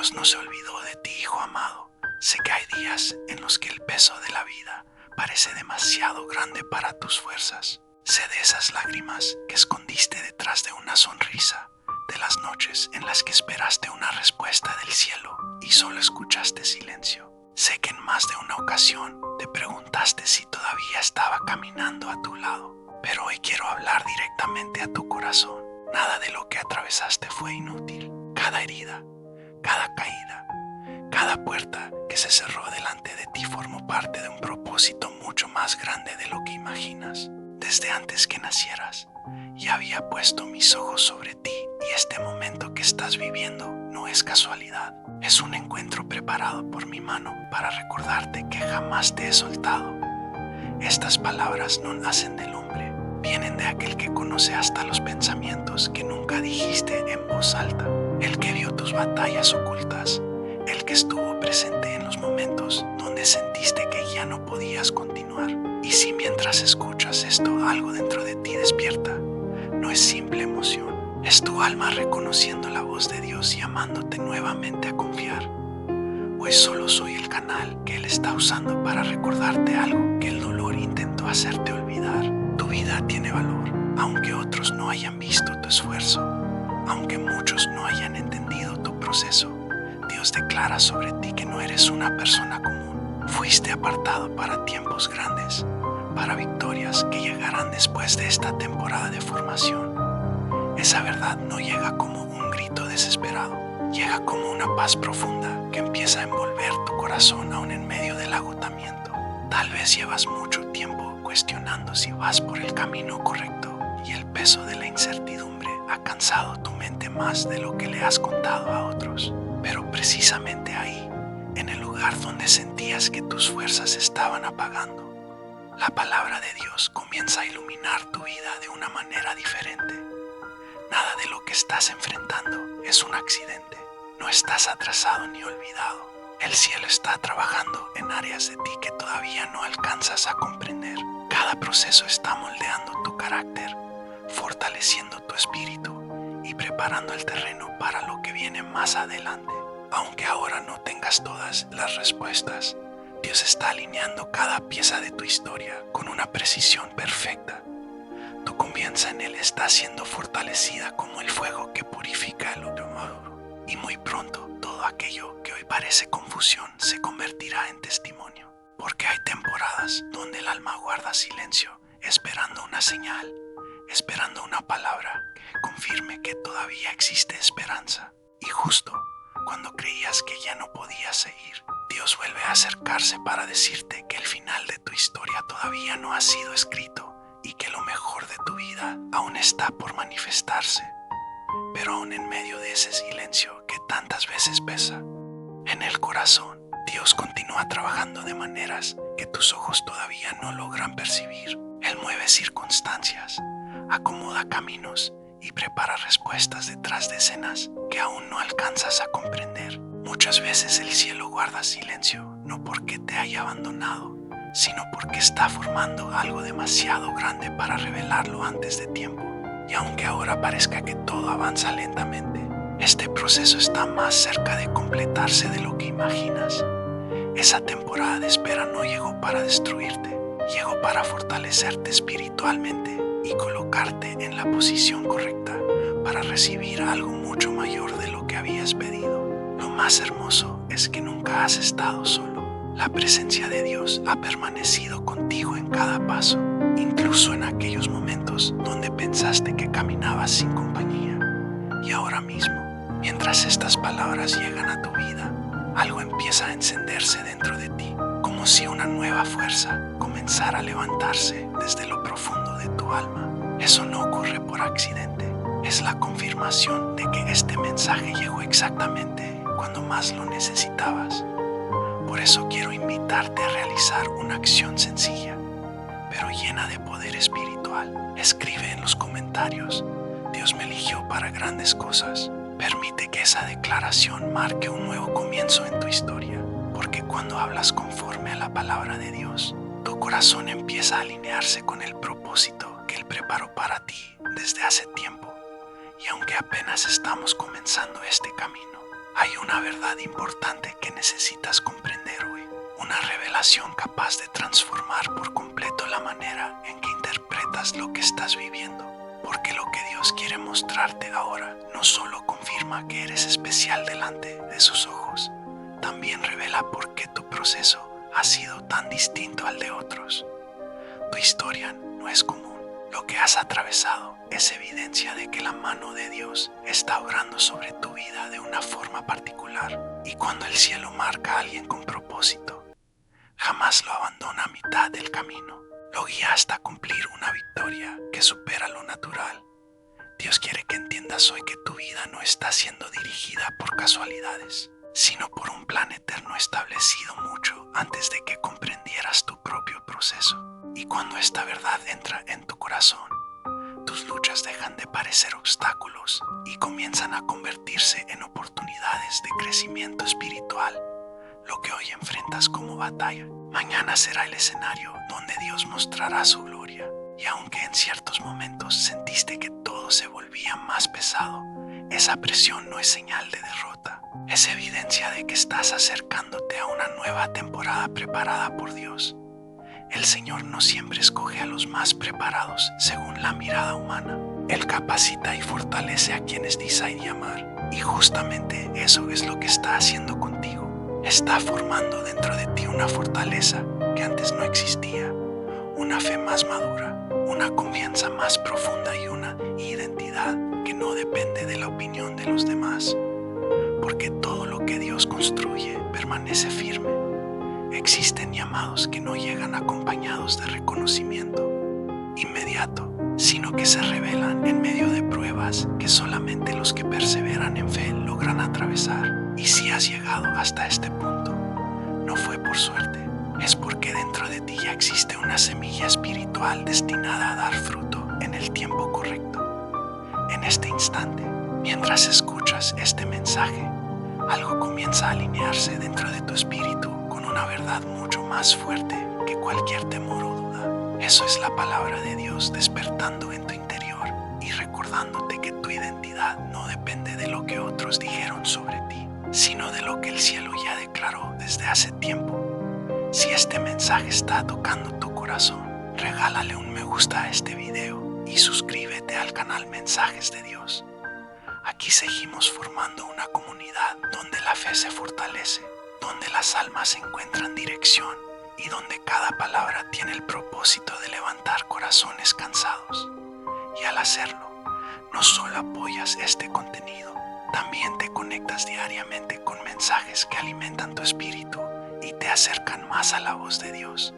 Dios no se olvidó de ti, hijo amado. Sé que hay días en los que el peso de la vida parece demasiado grande para tus fuerzas. Sé de esas lágrimas que escondiste detrás de una sonrisa, de las noches en las que esperaste una respuesta del cielo y solo escuchaste silencio. Sé que en más de una ocasión te preguntaste si todavía estaba caminando a tu lado, pero hoy quiero hablar directamente a tu corazón. Nada de lo que atravesaste fue inútil. Cada herida, cada caída, cada puerta que se cerró delante de ti formó parte de un propósito mucho más grande de lo que imaginas. Desde antes que nacieras, ya había puesto mis ojos sobre ti y este momento que estás viviendo no es casualidad. Es un encuentro preparado por mi mano para recordarte que jamás te he soltado. Estas palabras no nacen del hombre, vienen de aquel que conoce hasta los pensamientos que nunca dijiste en voz alta, el que vio tus batallas ocultas, el que estuvo presente en los momentos donde sentiste que ya no podías continuar. Y si mientras escuchas esto algo dentro de ti despierta, no es simple emoción, es tu alma reconociendo la voz de Dios y llamándote nuevamente a confiar. Hoy solo soy el canal que Él está usando para recordarte algo que el dolor intentó hacerte olvidar. Tu vida tiene valor, aunque otros no hayan visto tu esfuerzo, aunque muchos no hayan entendido tu proceso. Dios declara sobre ti que no eres una persona común. Fuiste apartado para tiempos grandes, para victorias que llegarán después de esta temporada de formación. Esa verdad no llega como un grito desesperado, llega como una paz profunda que empieza a envolver tu corazón aún en medio del agotamiento. Tal vez llevas mucho tiempo cuestionando si vas por el camino correcto y el peso de la incertidumbre ha cansado tu mente más de lo que le has contado a otros. Pero precisamente ahí, en el lugar donde sentías que tus fuerzas estaban apagando, la palabra de Dios comienza a iluminar tu vida de una manera diferente. Nada de lo que estás enfrentando es un accidente. No estás atrasado ni olvidado. El cielo está trabajando en áreas de ti que todavía no alcanzas a comprender. Cada proceso está moldeando tu carácter, fortaleciendo tu espíritu y preparando el terreno para lo que viene más adelante. Aunque ahora no tengas todas las respuestas, Dios está alineando cada pieza de tu historia con una precisión perfecta. Tu confianza en Él está siendo fortalecida como el fuego que purifica el oro. Y muy pronto todo aquello que hoy parece confusión se convertirá en testimonio. Porque hay temporadas donde el alma guarda silencio, esperando una señal, esperando una palabra que confirme que todavía existe esperanza. Y justo cuando creías que ya no podías seguir, Dios vuelve a acercarse para decirte que el final de tu historia todavía no ha sido escrito y que lo mejor de tu vida aún está por manifestarse. Pero aún en medio de ese silencio que tantas veces pesa, en el corazón, Dios continúa trabajando de maneras que tus ojos todavía no logran percibir. Él mueve circunstancias, acomoda caminos y prepara respuestas detrás de escenas que aún no alcanzas a comprender. Muchas veces el cielo guarda silencio, no porque te haya abandonado, sino porque está formando algo demasiado grande para revelarlo antes de tiempo. Y aunque ahora parezca que todo avanza lentamente, este proceso está más cerca de completarse de lo que imaginas. Esa temporada de espera no llegó para destruirte, llegó para fortalecerte espiritualmente y colocarte en la posición correcta para recibir algo mucho mayor de lo que habías pedido. Lo más hermoso es que nunca has estado solo. La presencia de Dios ha permanecido contigo en cada paso, incluso en aquellos momentos donde pensaste que caminabas sin compañía. Y ahora mismo, mientras estas palabras llegan a tu vida, algo empieza a encenderse dentro de ti, como si una nueva fuerza comenzara a levantarse desde lo profundo de tu alma. Eso no ocurre por accidente, es la confirmación de que este mensaje llegó exactamente cuando más lo necesitabas. Por eso quiero invitarte a realizar una acción sencilla, pero llena de poder espiritual. Escribe en los comentarios: Dios me eligió para grandes cosas. Permite que esa declaración marque un nuevo comienzo en tu historia, porque cuando hablas conforme a la palabra de Dios, tu corazón empieza a alinearse con el propósito que Él preparó para ti desde hace tiempo. Y aunque apenas estamos comenzando este camino, Hay una verdad importante que necesitas comprender hoy, una revelación capaz de transformar por completo la manera en que interpretas lo que estás viviendo. Porque lo que Dios quiere mostrarte ahora no solo confirma que eres especial delante de sus ojos, también revela por qué tu proceso ha sido tan distinto al de otros. Tu historia no es común. Lo que has atravesado es evidencia de que la mano de Dios está obrando sobre tu vida de una forma particular. Y cuando el cielo marca a alguien con propósito, jamás lo abandona a mitad del camino. Lo guía hasta cumplir una victoria que supera lo natural. Dios quiere que entiendas hoy que tu vida no está siendo dirigida por casualidades, sino por un plan eterno establecido mucho antes de que comprendieras tu propio proceso. Y cuando esta verdad entra en tu corazón, tus luchas dejan de parecer obstáculos y comienzan a convertirse en oportunidades de crecimiento espiritual. Lo que hoy enfrentas como batalla, mañana será el escenario donde Dios mostrará su gloria. Y aunque en ciertos momentos sentiste que todo se volvía más pesado, esa presión no es señal de derrota. Es evidencia de que estás acercándote a una nueva temporada preparada por Dios. El Señor no siempre escoge a los más preparados según la mirada humana. Él capacita y fortalece a quienes desea llamar. Y justamente eso es lo que está haciendo contigo. Está formando dentro de ti una fortaleza que antes no existía, una fe más madura, una confianza más profunda y una identidad que no depende de la opinión de los demás. Porque todo lo que Dios construye permanece firme. Existen llamados que no llegan acompañados de reconocimiento inmediato, sino que se revelan en medio de pruebas que solamente los que perseveran en fe logran atravesar. Y si has llegado hasta este punto, no fue por suerte, es porque dentro de ti ya existe una semilla espiritual destinada a dar fruto en el tiempo correcto. En este instante, mientras escuchas este mensaje, algo comienza a alinearse dentro de tu espíritu con una verdad mucho más fuerte que cualquier temor o duda. Eso es la palabra de Dios despertando en tu interior y recordándote que tu identidad no depende de lo que otros dijeron sobre ti, sino de lo que el cielo ya declaró desde hace tiempo. Si este mensaje está tocando tu corazón, regálale un me gusta a este video y suscríbete al canal Mensajes de Dios. Aquí seguimos formando una comunidad donde la fe se fortalece, donde las almas encuentran dirección y donde cada palabra tiene el propósito de levantar corazones cansados. Y al hacerlo, no solo apoyas este contenido, también te conectas diariamente con mensajes que alimentan tu espíritu y te acercan más a la voz de Dios.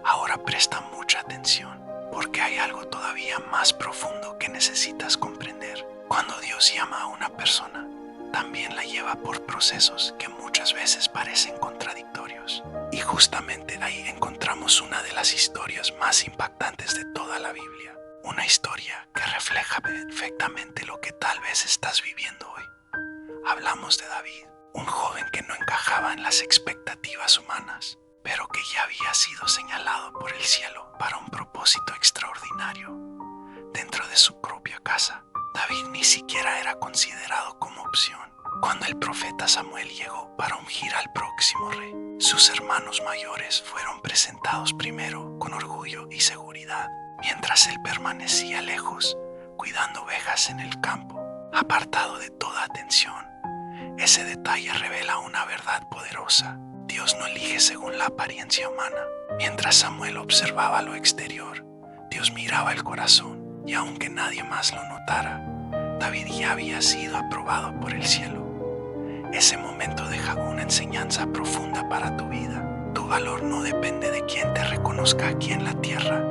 Ahora presta mucha atención, porque hay algo todavía más profundo que necesitas comprender. Cuando Dios llama a una persona, también la lleva por procesos que muchas veces parecen contradictorios. Y justamente ahí encontramos una de las historias más impactantes de toda la Biblia. Una historia que refleja perfectamente lo que tal vez estás viviendo hoy. Hablamos de David, un joven que no encajaba en las expectativas humanas, pero que ya había sido señalado por el cielo para un propósito extraordinario. Dentro de su propia casa, David ni siquiera era considerado como opción. Cuando el profeta Samuel llegó para ungir al próximo rey, sus hermanos mayores fueron presentados primero con orgullo y seguridad, mientras él permanecía lejos, cuidando ovejas en el campo, apartado de toda atención. Ese detalle revela una verdad poderosa. Dios no elige según la apariencia humana. Mientras Samuel observaba lo exterior, Dios miraba el corazón. Y aunque nadie más lo notara, David ya había sido aprobado por el cielo. Ese momento deja una enseñanza profunda para tu vida. Tu valor no depende de quien te reconozca aquí en la tierra,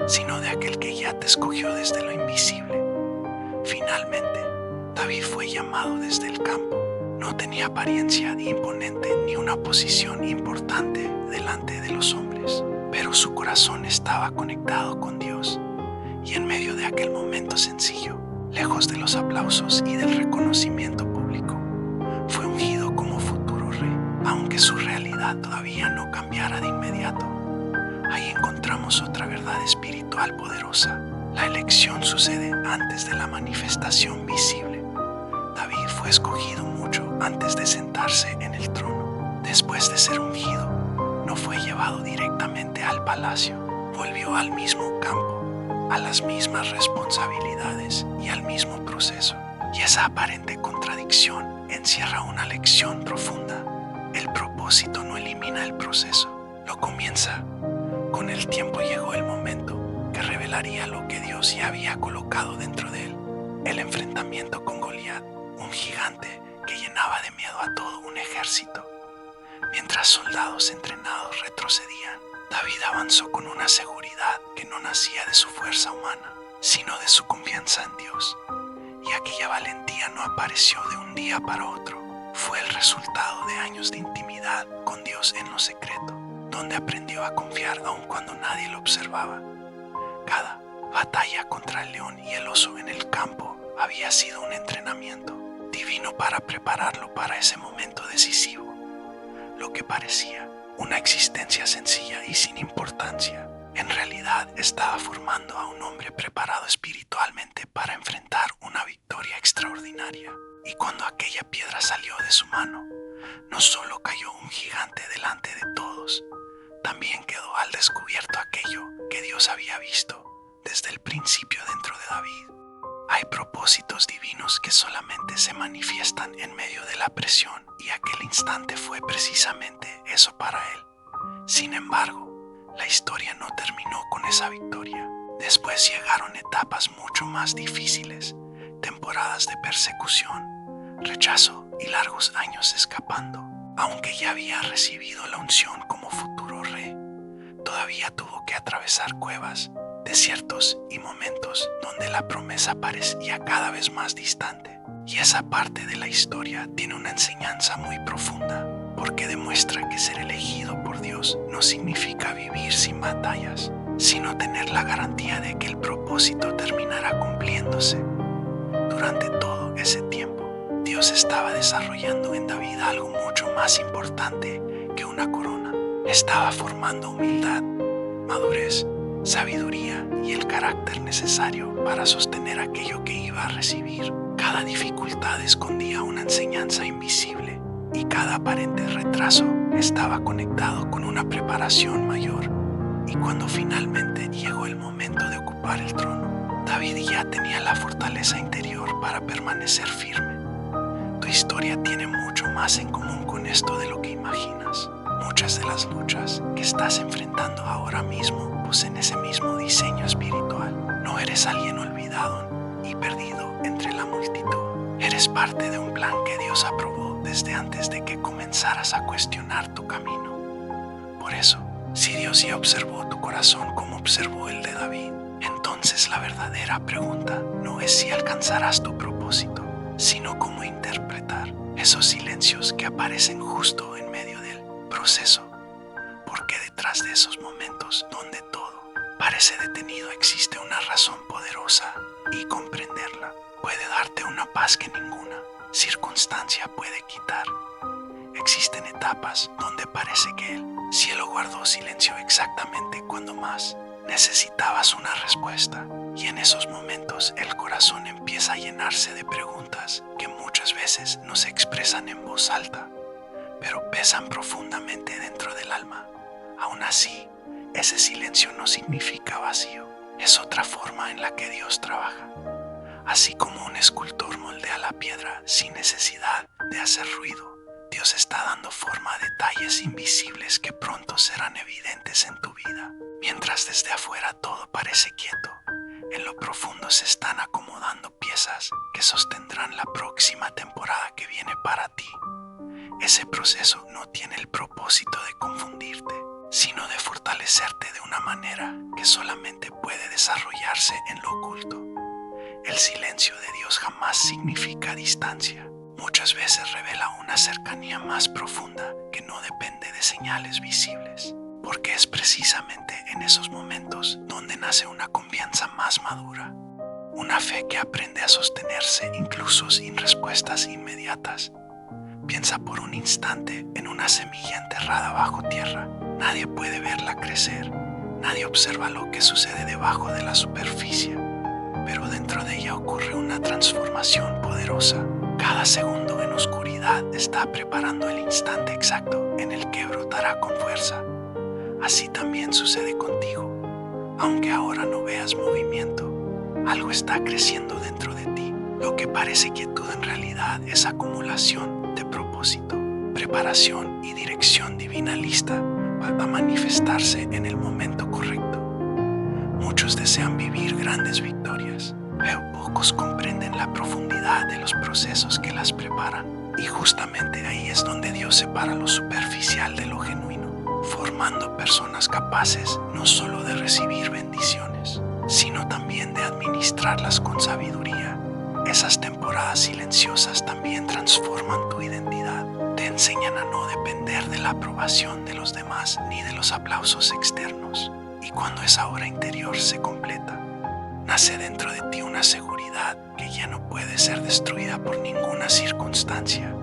sino de aquel que ya te escogió desde lo invisible. Finalmente, David fue llamado desde el campo. No tenía apariencia imponente ni una posición importante delante de los hombres, pero su corazón estaba conectado con Dios. Y en medio de aquel momento sencillo, lejos de los aplausos y del reconocimiento público, fue ungido como futuro rey, aunque su realidad todavía no cambiara de inmediato. Ahí encontramos otra verdad espiritual poderosa. La elección sucede antes de la manifestación visible. David fue escogido mucho antes de sentarse en el trono. Después de ser ungido, no fue llevado directamente al palacio. Volvió al mismo campo, a las mismas responsabilidades y al mismo proceso. Y esa aparente contradicción encierra una lección profunda. El propósito no elimina el proceso, lo comienza. Con el tiempo llegó el momento que revelaría lo que Dios ya había colocado dentro de él. El enfrentamiento con Goliat, un gigante que llenaba de miedo a todo un ejército. Mientras soldados entrenados retrocedían, David avanzó con una seguridad que no nacía de su fuerza humana, sino de su confianza en Dios. Y aquella valentía no apareció de un día para otro. Fue el resultado de años de intimidad con Dios en lo secreto, donde aprendió a confiar aun cuando nadie lo observaba. Cada batalla contra el león y el oso en el campo había sido un entrenamiento divino para prepararlo para ese momento decisivo. Lo que parecía una existencia sencilla y sin importancia, en realidad estaba formando a un hombre preparado espiritualmente para enfrentar una victoria extraordinaria. Y cuando aquella piedra salió de su mano, no solo cayó un gigante delante de todos, también quedó al descubierto aquello que Dios había visto desde el principio dentro de David. Hay propósitos divinos que solamente se manifiestan en medio de la presión, y aquel instante fue precisamente eso para él. Sin embargo, la historia no terminó con esa victoria. Después llegaron etapas mucho más difíciles, temporadas de persecución, rechazo y largos años escapando. Aunque ya había recibido la unción como futuro rey, todavía tuvo que atravesar cuevas, desiertos y momentos donde la promesa parecía cada vez más distante. Y esa parte de la historia tiene una enseñanza muy profunda, porque demuestra que ser elegido por Dios no significa vivir sin batallas, sino tener la garantía de que el propósito terminará cumpliéndose. Durante todo ese tiempo, Dios estaba desarrollando en David algo mucho más importante que una corona. Estaba formando humildad, madurez, sabiduría y el carácter necesario para sostener aquello que iba a recibir. Cada dificultad escondía una enseñanza invisible, y cada aparente retraso estaba conectado con una preparación mayor. Y cuando finalmente llegó el momento de ocupar el trono, David ya tenía la fortaleza interior para permanecer firme. Tu historia tiene mucho más en común con esto de lo que imaginas. Muchas de las luchas que estás enfrentando ahora mismo poseen ese mismo diseño espiritual. No eres alguien olvidado y perdido entre la multitud. Eres parte de un plan que Dios aprobó desde antes de que comenzaras a cuestionar tu camino. Por eso, si Dios ya observó tu corazón como observó el de David, entonces la verdadera pregunta no es si alcanzarás tu propósito, sino cómo interpretar esos silencios que aparecen justo en medio del proceso. Porque detrás de esos momentos donde todo parece detenido existe una razón poderosa, y comprenderla puede darte una paz que ninguna circunstancia puede quitar. Existen etapas donde parece que el cielo guardó silencio exactamente cuando más necesitabas una respuesta, y en esos momentos el corazón empieza a llenarse de preguntas que muchas veces no se expresan en voz alta, pero pesan profundamente dentro del alma. Aún así, ese silencio no significa vacío, es otra forma en la que Dios trabaja. Así como un escultor moldea la piedra sin necesidad de hacer ruido, Dios está dando forma a detalles invisibles que pronto serán evidentes en tu vida. Mientras desde afuera todo parece quieto, en lo profundo se están acomodando piezas que sostendrán la próxima temporada que viene para ti. Ese proceso no tiene el propósito de confundirte, sino de fortalecerte de una manera que solamente puede desarrollarse en lo oculto. El silencio de Dios jamás significa distancia. Muchas veces revela una cercanía más profunda que no depende de señales visibles, porque es precisamente en esos momentos donde nace una confianza más madura, una fe que aprende a sostenerse incluso sin respuestas inmediatas. Piensa por un instante en una semilla enterrada bajo tierra. Nadie puede verla crecer, nadie observa lo que sucede debajo de la superficie, pero dentro de ella ocurre una transformación poderosa. Cada segundo en oscuridad realidad está preparando el instante exacto en el que brotará con fuerza. Así también sucede contigo. Aunque ahora no veas movimiento, algo está creciendo dentro de ti. Lo que parece quietud en realidad es acumulación de propósito, preparación y dirección divina lista para manifestarse en el momento correcto. Muchos desean vivir grandes victorias, pero pocos comprenden la profundidad de los procesos que las preparan. Y justamente ahí es donde Dios separa lo superficial de lo genuino, formando personas capaces no solo de recibir bendiciones, sino también de administrarlas con sabiduría. Esas temporadas silenciosas también transforman tu identidad. Te enseñan a no depender de la aprobación de los demás ni de los aplausos externos. Y cuando esa hora interior se completa, nace dentro de ti una seguridad que ya no puede ser destruida por ninguna circunstancia.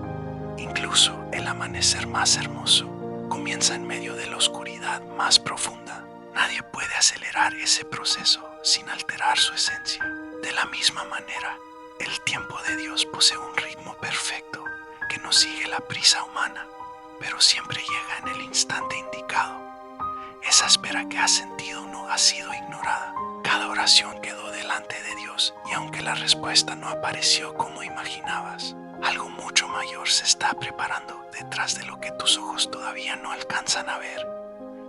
Incluso el amanecer más hermoso comienza en medio de la oscuridad más profunda. Nadie puede acelerar ese proceso sin alterar su esencia. De la misma manera, el tiempo de Dios posee un ritmo perfecto que no sigue la prisa humana, pero siempre llega en el instante indicado. Esa espera que has sentido no ha sido ignorada. Cada oración quedó delante de Dios y aunque la respuesta no apareció como imaginabas, algo mucho mayor se está preparando detrás de lo que tus ojos todavía no alcanzan a ver.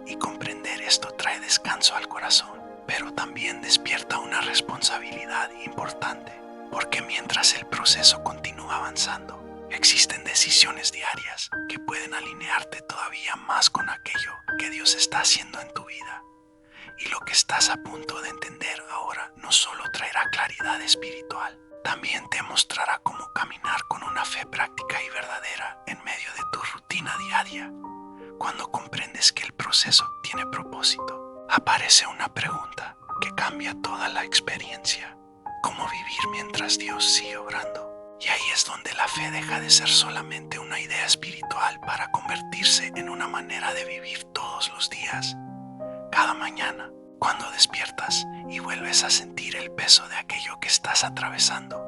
Y comprender esto trae descanso al corazón, pero también despierta una responsabilidad importante, porque mientras el proceso continúa avanzando, existen decisiones diarias que pueden alinearte todavía más con aquello que Dios está haciendo en tu vida. Y lo que estás a punto de entender ahora no solo traerá claridad espiritual, también te mostrará cómo caminar con una fe práctica y verdadera en medio de tu rutina diaria. Cuando comprendes que el proceso tiene propósito, aparece una pregunta que cambia toda la experiencia: ¿cómo vivir mientras Dios sigue obrando? Y ahí es donde la fe deja de ser solamente una idea espiritual para convertirse en una manera de vivir todos los días. Cada mañana, cuando despiertas y vuelves a sentir el peso de aquello que estás atravesando,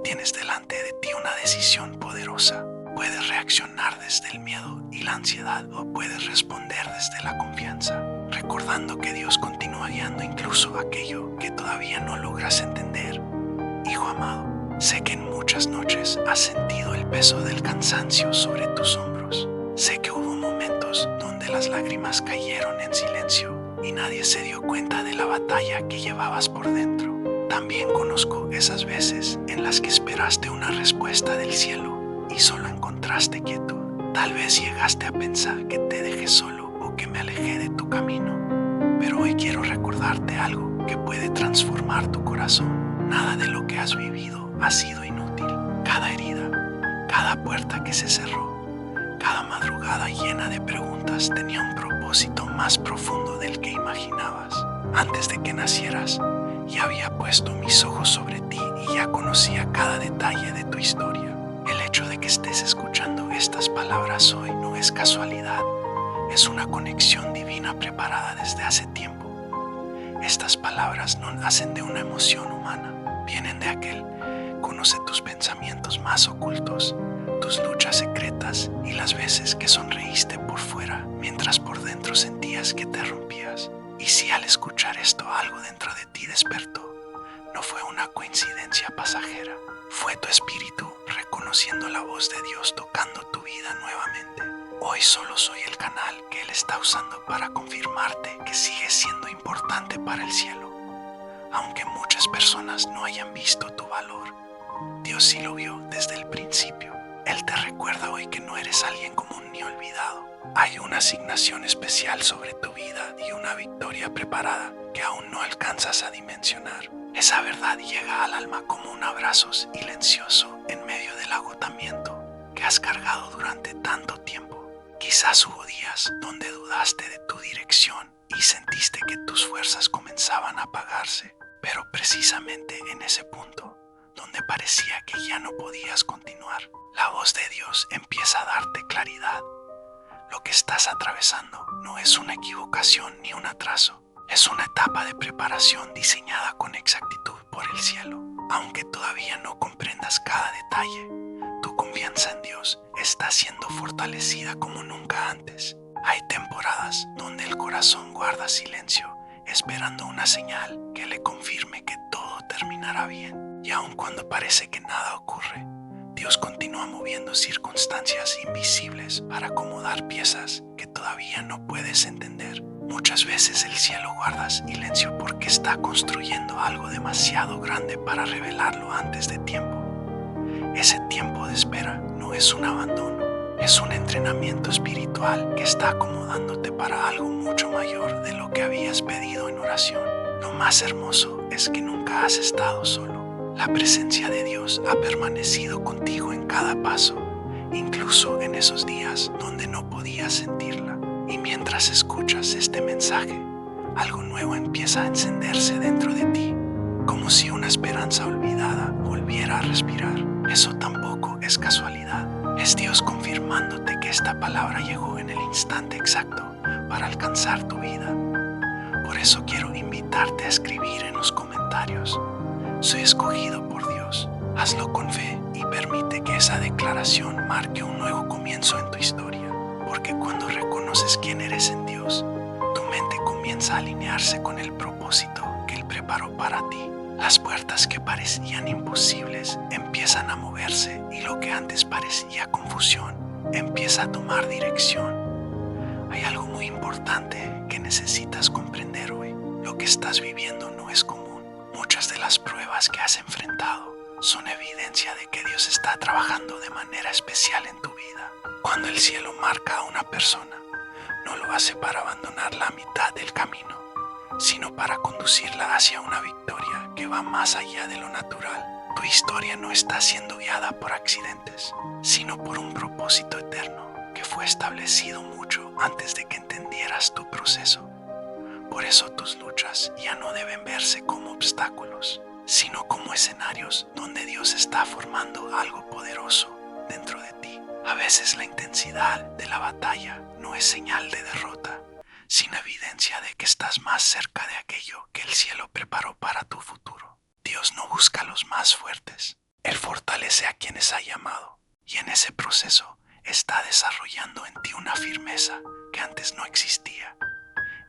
tienes delante de ti una decisión poderosa. Puedes reaccionar desde el miedo y la ansiedad o puedes responder desde la confianza, recordando que Dios continúa guiando incluso aquello que todavía no logras entender. Hijo amado, sé que en muchas noches has sentido el peso del cansancio sobre tus hombros. Sé que hubo momentos donde las lágrimas cayeron en silencio y nadie se dio cuenta de la batalla que llevabas por dentro. También conozco esas veces en las que esperaste una respuesta del cielo y solo encontraste quietud. Tal vez llegaste a pensar que te dejé solo o que me alejé de tu camino. Pero hoy quiero recordarte algo que puede transformar tu corazón. Nada de lo que has vivido ha sido inútil. Cada herida, cada puerta que se cerró, cada madrugada llena de preguntas tenía un propósito más profundo del que imaginabas. Antes de que nacieras, ya había puesto mis ojos sobre ti y ya conocía cada detalle de tu historia. El hecho de que estés escuchando estas palabras hoy no es casualidad, es una conexión divina preparada desde hace tiempo. Estas palabras no nacen de una emoción humana, vienen de aquel que conoce tus pensamientos más ocultos, tus luchas secretas y las veces que sonreíste por fuera mientras por dentro sentías que te rompías. Y si al escuchar esto algo dentro de ti despertó, no fue una coincidencia pasajera, fue tu espíritu reconociendo la voz de Dios tocando tu vida nuevamente. Hoy solo soy el canal que Él está usando para confirmarte que sigues siendo importante para el cielo. Aunque muchas personas no hayan visto tu valor, Dios sí lo vio desde el principio. Él te recuerda hoy que no eres alguien común ni olvidado. Hay una asignación especial sobre tu vida y una victoria preparada que aún no alcanzas a dimensionar. Esa verdad llega al alma como un abrazo silencioso en medio del agotamiento que has cargado durante tanto tiempo. Quizás hubo días donde dudaste de tu dirección y sentiste que tus fuerzas comenzaban a apagarse, pero precisamente en ese punto, donde parecía que ya no podías continuar, la voz de Dios empieza a darte claridad. Lo que estás atravesando no es una equivocación ni un atraso, es una etapa de preparación diseñada con exactitud por el cielo. Aunque todavía no comprendas cada detalle, Tu confianza en Dios está siendo fortalecida como nunca antes. Hay temporadas donde el corazón guarda silencio, esperando una señal que le confirme que todo terminará bien. Y aun cuando parece que nada ocurre, Dios continúa moviendo circunstancias invisibles para acomodar piezas que todavía no puedes entender. Muchas veces el cielo guarda silencio porque está construyendo algo demasiado grande para revelarlo antes de tiempo. Ese tiempo de espera no es un abandono, es un entrenamiento espiritual que está acomodándote para algo mucho mayor de lo que habías pedido en oración. Lo más hermoso es que nunca has estado solo. La presencia de Dios ha permanecido contigo en cada paso, incluso en esos días donde no podías sentirla. Y mientras escuchas este mensaje, algo nuevo empieza a encenderse dentro de ti, como si una esperanza olvidada volviera a respirar. Eso tampoco es casualidad. Es Dios confirmándote que esta palabra llegó en el instante exacto para alcanzar tu vida. Por eso quiero invitarte a escribir en los comentarios: soy escogido por Dios. Hazlo con fe y permite que esa declaración marque un nuevo comienzo en tu historia. Porque cuando reconoces quién eres en Dios, tu mente comienza a alinearse con el propósito que Él preparó para ti. Las puertas que parecían imposibles empiezan a moverse y lo que antes parecía confusión empieza a tomar dirección. Hay algo muy importante que necesitas comprender hoy. Lo que estás viviendo no es común. Muchas de las pruebas que has enfrentado son evidencia de que Dios está trabajando de manera especial en tu vida. Cuando el cielo marca a una persona, no lo hace para abandonarla a mitad del camino, sino para conducirla hacia una victoria que va más allá de lo natural. Tu historia no está siendo guiada por accidentes, sino por un propósito eterno que fue establecido mucho antes de que entendieras tu proceso. Por eso tus luchas ya no deben verse como obstáculos, sino como escenarios donde Dios está formando algo poderoso dentro de ti. A veces la intensidad de la batalla no es señal de derrota, sino evidencia de que estás más cerca de aquello que el cielo preparó para tu futuro. Dios no busca a los más fuertes, Él fortalece a quienes ha llamado, y en ese proceso está desarrollando en ti una firmeza que antes no existía.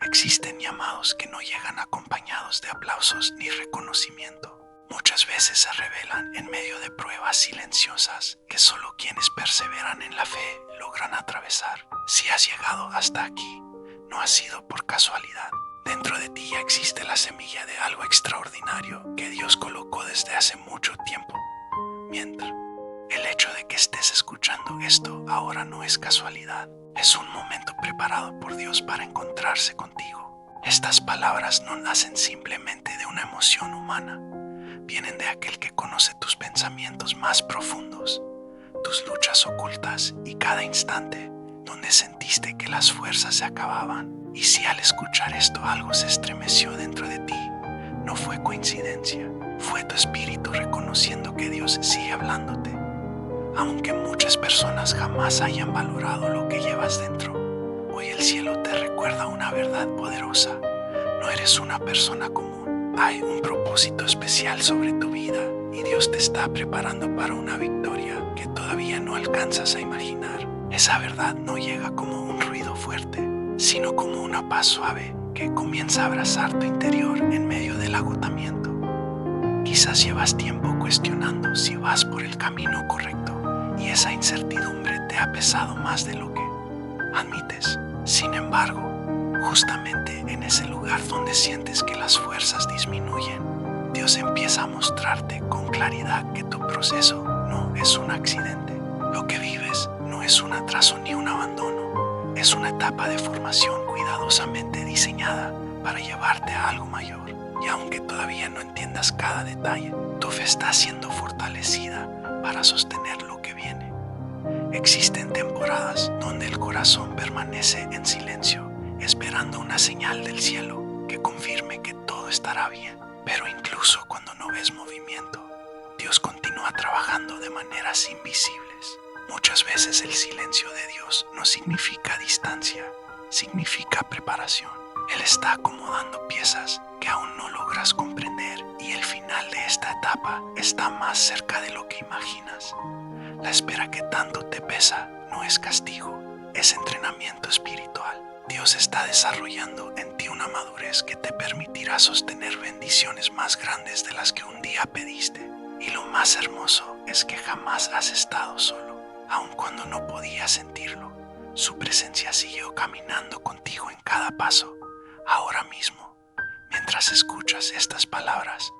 Existen llamados que no llegan acompañados de aplausos ni reconocimiento. Muchas veces se revelan en medio de pruebas silenciosas que solo quienes perseveran en la fe logran atravesar. Si has llegado hasta aquí, no ha sido por casualidad. Dentro de ti ya existe la semilla de algo extraordinario que Dios colocó desde hace mucho tiempo. Mientras, el hecho de que estés escuchando esto ahora no es casualidad. Es un momento preparado por Dios para encontrarse contigo. Estas palabras no nacen simplemente de una emoción humana. Vienen de aquel que conoce tus pensamientos más profundos, tus luchas ocultas y cada instante donde sentiste que las fuerzas se acababan. Y si al escuchar esto algo se estremeció dentro de ti, no fue coincidencia, fue tu espíritu reconociendo que Dios sigue hablándote. Aunque muchas personas jamás hayan valorado lo que llevas dentro, hoy el cielo te recuerda una verdad poderosa. No eres una persona común. Hay un propósito especial sobre tu vida y Dios te está preparando para una victoria que todavía no alcanzas a imaginar. Esa verdad no llega como un ruido fuerte, sino como una paz suave que comienza a abrazar tu interior en medio del agotamiento. Quizás llevas tiempo cuestionando si vas por el camino correcto y esa incertidumbre te ha pesado más de lo que admites. Sin embargo, justamente en ese lugar donde sientes que las fuerzas disminuyen, Dios empieza a mostrarte con claridad que tu proceso no es un accidente. Lo que vives no es un atraso ni un abandono, es una etapa de formación cuidadosamente diseñada para llevarte a algo mayor. Y aunque todavía no entiendas cada detalle, tu fe está siendo fortalecida para sostener lo que viene. Existen temporadas donde el corazón permanece en silencio, esperando una señal del cielo que confirme que todo estará bien. Pero incluso cuando no ves movimiento, Dios continúa trabajando de maneras invisibles. Muchas veces el silencio de Dios no significa distancia, significa preparación. Él está acomodando piezas que aún no logras comprender y el final de esta etapa está más cerca de lo que imaginas. La espera que tanto te pesa no es castigo, es entrenamiento espiritual. Dios está desarrollando en ti una madurez que te permitirá sostener bendiciones más grandes de las que un día pediste. Y lo más hermoso es que jamás has estado solo. Aun cuando no podías sentirlo, su presencia siguió caminando contigo en cada paso. Ahora mismo, mientras escuchas estas palabras,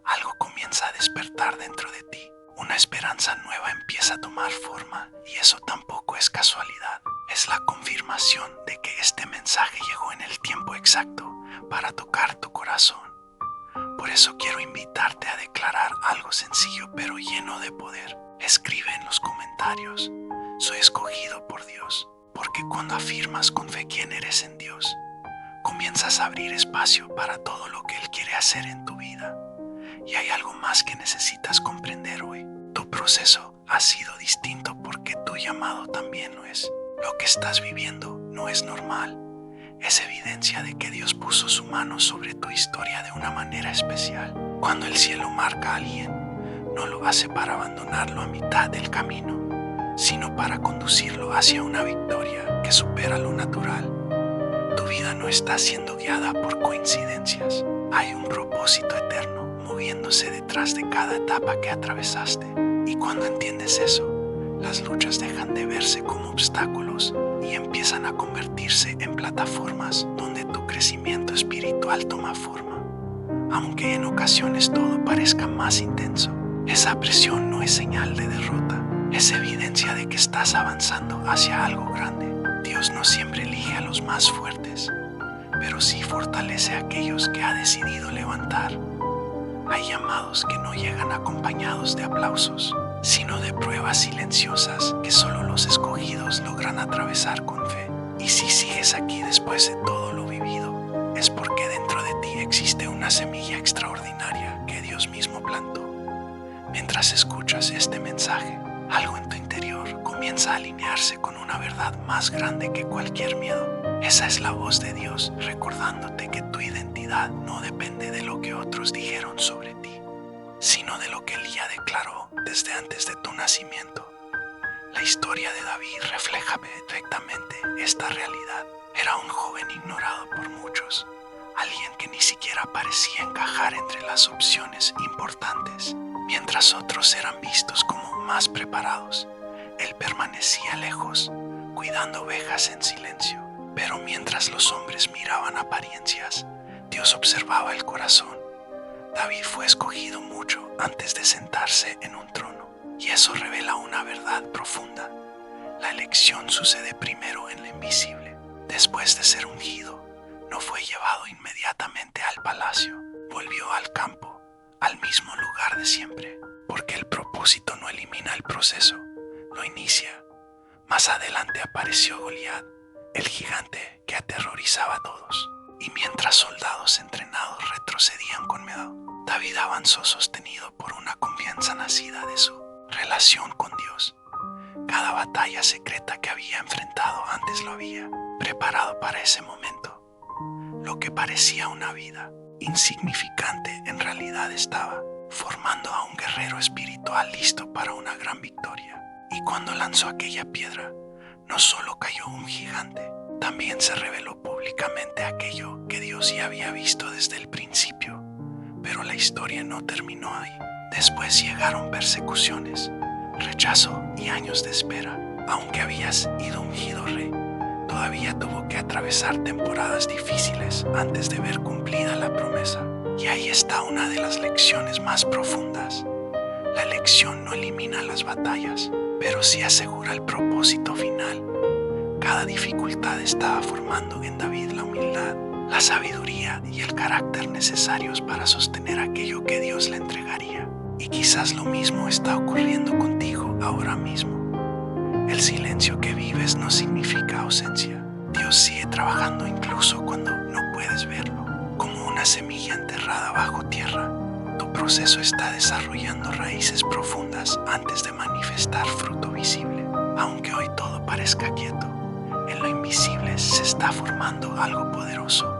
algo comienza a despertar dentro de ti. Una esperanza nueva empieza a tomar forma y eso tampoco es casualidad. Es la confirmación de que este mensaje llegó en el tiempo exacto para tocar tu corazón. Por eso quiero invitarte a declarar algo sencillo pero lleno de poder. Escribe en los comentarios: soy escogido por Dios, porque cuando afirmas con fe quién eres en Dios, comienzas a abrir espacio para todo lo que Él quiere hacer en tu vida. Y hay algo más que necesitas comprender hoy. Tu proceso ha sido distinto porque tu llamado también lo es. Lo que estás viviendo no es normal. Es evidencia de que Dios puso su mano sobre tu historia de una manera especial. Cuando el cielo marca a alguien, no lo hace para abandonarlo a mitad del camino, sino para conducirlo hacia una victoria que supera lo natural. Tu vida no está siendo guiada por coincidencias. Hay un propósito eterno moviéndose detrás de cada etapa que atravesaste. Y cuando entiendes eso, las luchas dejan de verse como obstáculos y empiezan a convertirse en plataformas donde tu crecimiento espiritual toma forma. Aunque en ocasiones todo parezca más intenso, esa presión no es señal de derrota, es evidencia de que estás avanzando hacia algo grande. Dios no siempre elige a los más fuertes, pero sí fortalece a aquellos que ha decidido levantar. Hay llamados que no llegan acompañados de aplausos, sino de pruebas silenciosas que solo los escogidos logran atravesar con fe. Y si sigues aquí después de todo lo vivido, es porque dentro de ti existe una semilla extraordinaria que Dios mismo plantó. Mientras escuchas este mensaje, algo en tu interior comienza a alinearse con una verdad más grande que cualquier miedo. Esa es la voz de Dios recordándote que tu identidad no depende de lo que otros dijeron sobre ti, sino de lo que Él ya declaró desde antes de tu nacimiento. La historia de David refleja perfectamente esta realidad. Era un joven ignorado por muchos, alguien que ni siquiera parecía encajar entre las opciones importantes. Mientras otros eran vistos como más preparados, él permanecía lejos, cuidando ovejas en silencio. Pero mientras los hombres miraban apariencias, Dios observaba el corazón. David fue escogido mucho antes de sentarse en un trono, y eso revela una verdad profunda. La elección sucede primero en lo invisible. Después de ser ungido, no fue llevado inmediatamente al palacio, volvió al campo, al mismo lugar de siempre, porque el propósito no elimina el proceso, lo inicia. Más adelante apareció Goliat, el gigante que aterrorizaba a todos, y mientras soldados entrenados retrocedían con miedo, David avanzó sostenido por una confianza nacida de su relación con Dios. Cada batalla secreta que había enfrentado antes lo había preparado para ese momento. Lo que parecía una vida insignificante en realidad estaba formando a un guerrero espiritual listo para una gran victoria. Y cuando lanzó aquella piedra, no solo cayó un gigante, también se reveló públicamente aquello que Dios ya había visto desde el principio. Pero la historia no terminó ahí. Después llegaron persecuciones, rechazo y años de espera. Aunque habías ido ungido rey, todavía tuvo que atravesar temporadas difíciles antes de ver cumplida la promesa. Y ahí está una de las lecciones más profundas. La elección no elimina las batallas, pero sí asegura el propósito final. Cada dificultad estaba formando en David la humildad, la sabiduría y el carácter necesarios para sostener aquello que Dios le entregaría. Y quizás lo mismo está ocurriendo contigo ahora mismo. El silencio que vives no significa ausencia. Dios sigue trabajando incluso cuando no puedes verlo. Como una semilla enterrada bajo tierra, tu proceso está desarrollando raíces profundas antes de manifestar fruto visible. Aunque hoy todo parezca quieto, en lo invisible se está formando algo poderoso.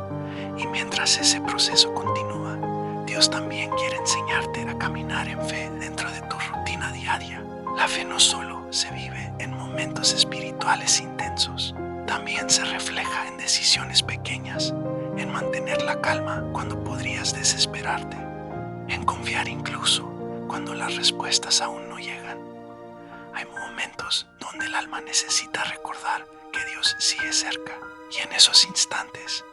Y mientras ese proceso continúa, Dios también quiere enseñarte a caminar en fe dentro de tu rutina diaria. La fe no solo se vive en momentos espirituales intensos. También se refleja en decisiones pequeñas, en mantener la calma cuando podrías desesperarte, en confiar incluso cuando las respuestas aún no llegan. Hay momentos donde el alma necesita recordar que Dios sigue cerca, y en esos instantes,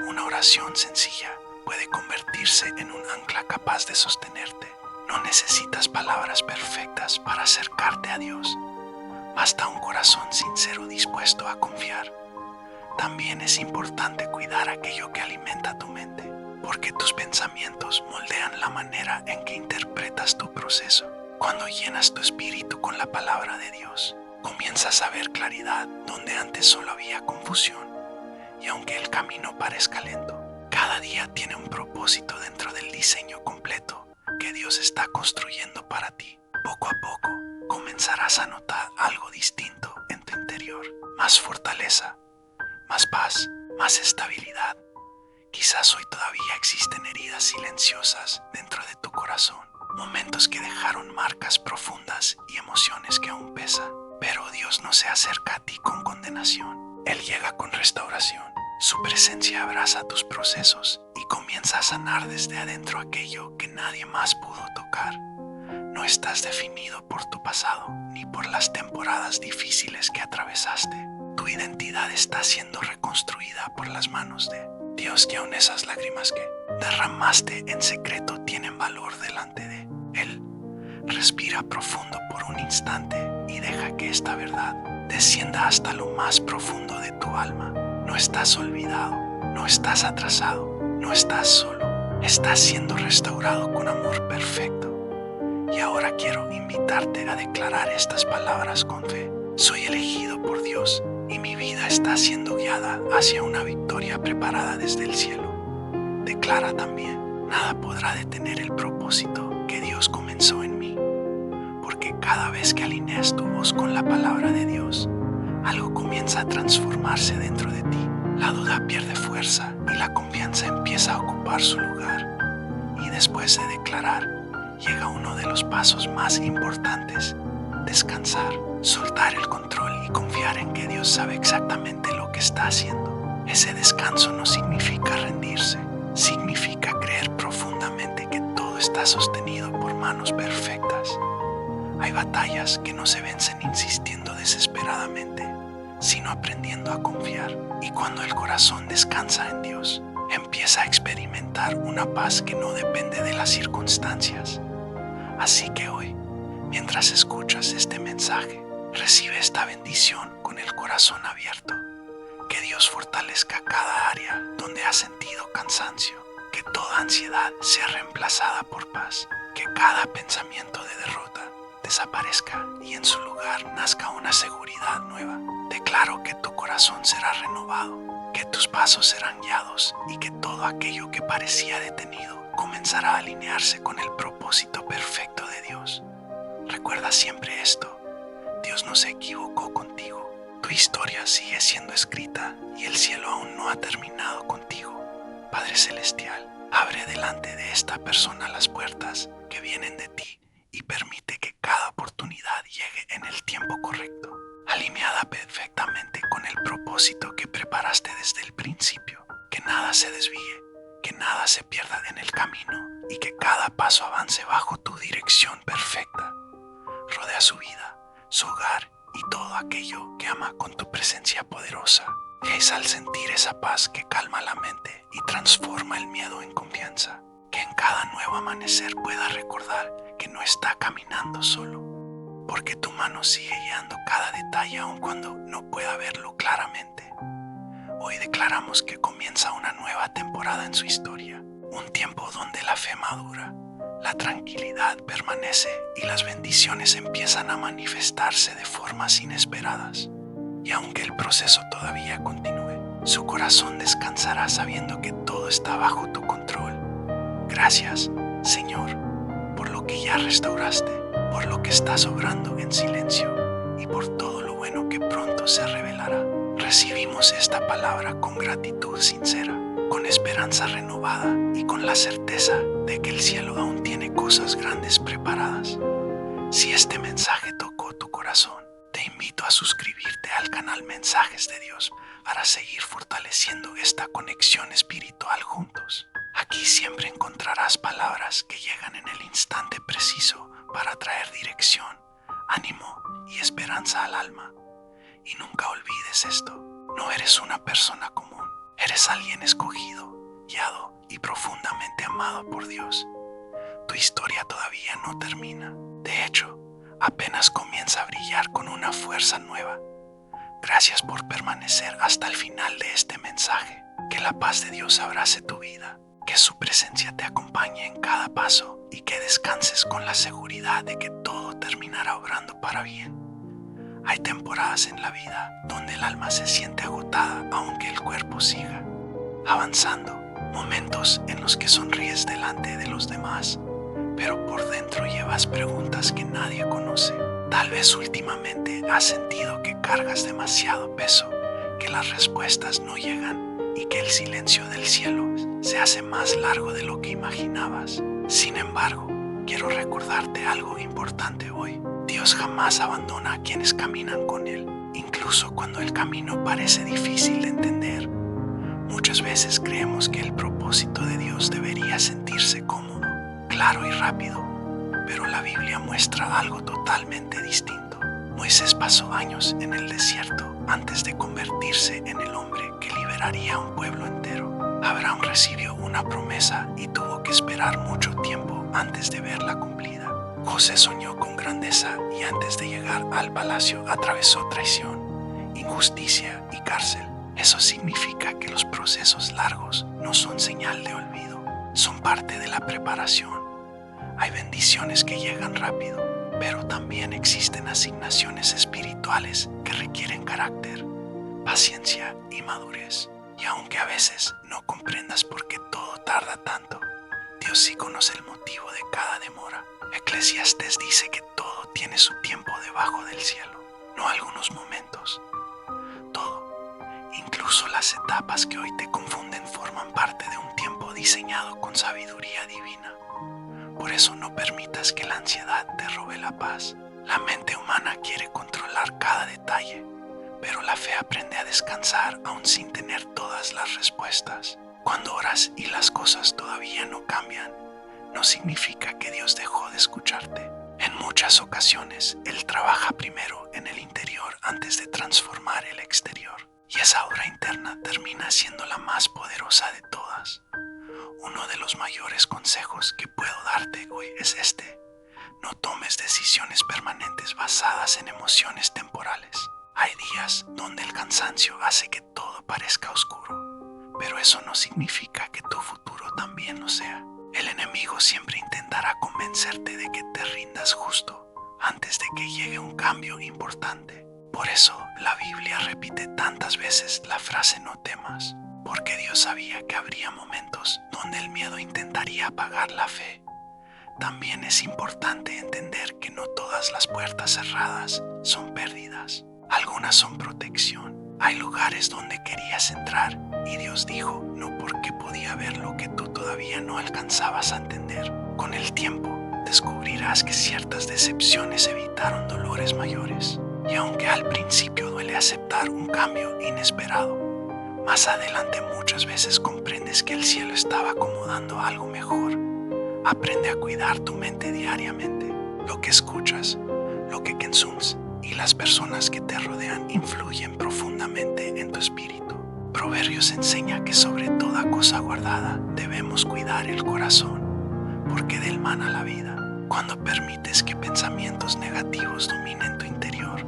una oración sencilla puede convertirse en un ancla capaz de sostenerte. No necesitas palabras perfectas para acercarte a Dios. Basta un corazón sincero dispuesto a confiar. También es importante cuidar aquello que alimenta tu mente, porque tus pensamientos moldean la manera en que interpretas tu proceso. Cuando llenas tu espíritu con la palabra de Dios, comienzas a ver claridad donde antes solo había confusión. Y aunque el camino parezca lento, cada día tiene un propósito dentro del diseño completo que Dios está construyendo para ti. Poco a poco comenzarás a notar algo distinto en tu interior. Más fortaleza, más paz, más estabilidad. Quizás hoy todavía existen heridas silenciosas dentro de tu corazón, momentos que dejaron marcas profundas y emociones que aún pesan. Pero Dios no se acerca a ti con condenación. Él llega con restauración. Su presencia abraza tus procesos y comienza a sanar desde adentro aquello que nadie más pudo tocar. No estás definido por tu pasado ni por las temporadas difíciles que atravesaste. Tu identidad está siendo reconstruida por las manos de Dios, que aun esas lágrimas que derramaste en secreto tienen valor delante de Él. Respira profundo por un instante y deja que esta verdad descienda hasta lo más profundo de tu alma. No estás olvidado, no estás atrasado, no estás solo. Estás siendo restaurado con amor perfecto. Y ahora quiero invitarte a declarar estas palabras con fe. Soy elegido por Dios y mi vida está siendo guiada hacia una victoria preparada desde el cielo. Declara también: nada podrá detener el propósito que Dios comenzó en mí. Porque cada vez que alineas tu voz con la palabra de Dios, algo comienza a transformarse dentro de ti. La duda pierde fuerza y la confianza empieza a ocupar su lugar. Y después de declarar, llega uno de los pasos más importantes: descansar, soltar el control y confiar en que Dios sabe exactamente lo que está haciendo. Ese descanso no significa rendirse, significa creer profundamente que todo está sostenido por manos perfectas. Hay batallas que no se vencen insistiendo desesperadamente, sino aprendiendo a confiar. Y cuando el corazón descansa en Dios, empieza a experimentar una paz que no depende de las circunstancias. Así que hoy, mientras escuchas este mensaje, recibe esta bendición con el corazón abierto. Que Dios fortalezca cada área donde has sentido cansancio, que toda ansiedad sea reemplazada por paz, que cada pensamiento de derrota desaparezca y en su lugar nazca una seguridad nueva. Declaro que tu corazón será renovado, que tus pasos serán guiados y que todo aquello que parecía detenido comenzará a alinearse con el propósito perfecto de Dios. Recuerda siempre esto: Dios no se equivocó contigo. Tu historia sigue siendo escrita y el cielo aún no ha terminado contigo. Padre Celestial, abre delante de esta persona las puertas que vienen de ti y permite que cada oportunidad llegue en el tiempo correcto, alineada perfectamente con el propósito que preparaste desde el principio. Que nada se desvíe, que nada se pierda en el camino y que cada paso avance bajo tu dirección perfecta. Rodea su vida, su hogar y todo aquello que ama con tu presencia poderosa. Que es al sentir esa paz que calma la mente y transforma el miedo en confianza. Que en cada nuevo amanecer pueda recordar que no está caminando solo, porque tu mano sigue guiando cada detalle aun cuando no pueda verlo claramente. Hoy declaramos que comienza una nueva temporada en su historia, un tiempo donde la fe madura, la tranquilidad permanece y las bendiciones empiezan a manifestarse de formas inesperadas. Y aunque el proceso todavía continúe, su corazón descansará sabiendo que todo está bajo tu control. Gracias, Señor, por lo que ya restauraste, por lo que estás obrando en silencio y por todo lo bueno que pronto se revelará. Recibimos esta palabra con gratitud sincera, con esperanza renovada y con la certeza de que el cielo aún tiene cosas grandes preparadas. Si este mensaje tocó tu corazón, Te invito a suscribirte al canal Mensajes de Dios para seguir fortaleciendo esta conexión espiritual juntos. Aquí siempre encontrarás palabras que llegan en el instante preciso para traer dirección, ánimo y esperanza al alma. Y nunca olvides esto, no eres una persona común, eres alguien escogido, guiado y profundamente amado por Dios. Tu historia todavía no termina, de hecho, apenas comienza a brillar con una fuerza nueva. Gracias por permanecer hasta el final de este mensaje. Que la paz de Dios abrace tu vida, que su presencia te acompañe en cada paso y que descanses con la seguridad de que todo terminará obrando para bien. Hay temporadas en la vida donde el alma se siente agotada aunque el cuerpo siga avanzando, momentos en los que sonríes delante de los demás, pero por dentro llevas preguntas que nadie conoce. Tal vez últimamente has sentido que cargas demasiado peso, que las respuestas no llegan y que el silencio del cielo se hace más largo de lo que imaginabas. Sin embargo, quiero recordarte algo importante hoy. Dios jamás abandona a quienes caminan con Él, incluso cuando el camino parece difícil de entender. Muchas veces creemos que el propósito de Dios debería sentirse cómodo, claro y rápido, pero la Biblia muestra algo totalmente distinto. Moisés pasó años en el desierto antes de convertirse en el hombre que liberaría a un pueblo entero. Abraham recibió una promesa y tuvo que esperar mucho tiempo antes de verla cumplida. José soñó con grandeza y antes de llegar al palacio atravesó traición, injusticia y cárcel. Eso significa que los procesos largos no son señal de olvido, son parte de la preparación. Hay bendiciones que llegan rápido, pero también existen asignaciones espirituales que requieren carácter, paciencia y madurez. Y aunque a veces no comprendas por qué todo tarda tanto, Dios sí conoce el motivo de cada demora. Eclesiastés dice que todo tiene su tiempo debajo del cielo, no algunos momentos. Todo, incluso las etapas que hoy te confunden, forman parte de un tiempo diseñado con sabiduría divina. Por eso no permitas que la ansiedad te robe la paz. La mente humana quiere controlar cada detalle, pero la fe aprende a descansar aún sin tener todas las respuestas. Cuando oras y las cosas todavía no cambian, no significa que Dios dejó de escucharte. En muchas ocasiones, Él trabaja primero en el interior antes de transformar el exterior. Y esa obra interna termina siendo la más poderosa de todas. Uno de los mayores consejos que puedo darte hoy es este: no tomes decisiones permanentes basadas en emociones temporales. Hay días donde el cansancio hace que todo parezca oscuro, pero eso no significa que tu futuro también lo sea. El enemigo siempre intentará convencerte de que te rindas justo antes de que llegue un cambio importante. Por eso la Biblia repite tantas veces la frase "no temas", porque Dios sabía que habría momentos donde el miedo intentaría apagar la fe. También es importante entender que no todas las puertas cerradas son pérdidas. Algunas son protección. Hay lugares donde querías entrar y Dios dijo no porque podía ver lo que tú todavía no alcanzabas a entender. Con el tiempo descubrirás que ciertas decepciones evitaron dolores mayores. Y aunque al principio duele aceptar un cambio inesperado, más adelante muchas veces comprendes que el cielo estaba acomodando algo mejor. Aprende a cuidar tu mente diariamente. Lo que escuchas, lo que consumes y las personas que te rodean influyen profundamente en tu espíritu. Proverbios enseña que sobre toda cosa guardada debemos cuidar el corazón, porque de él mana la vida. Cuando permites que pensamientos negativos dominen tu interior,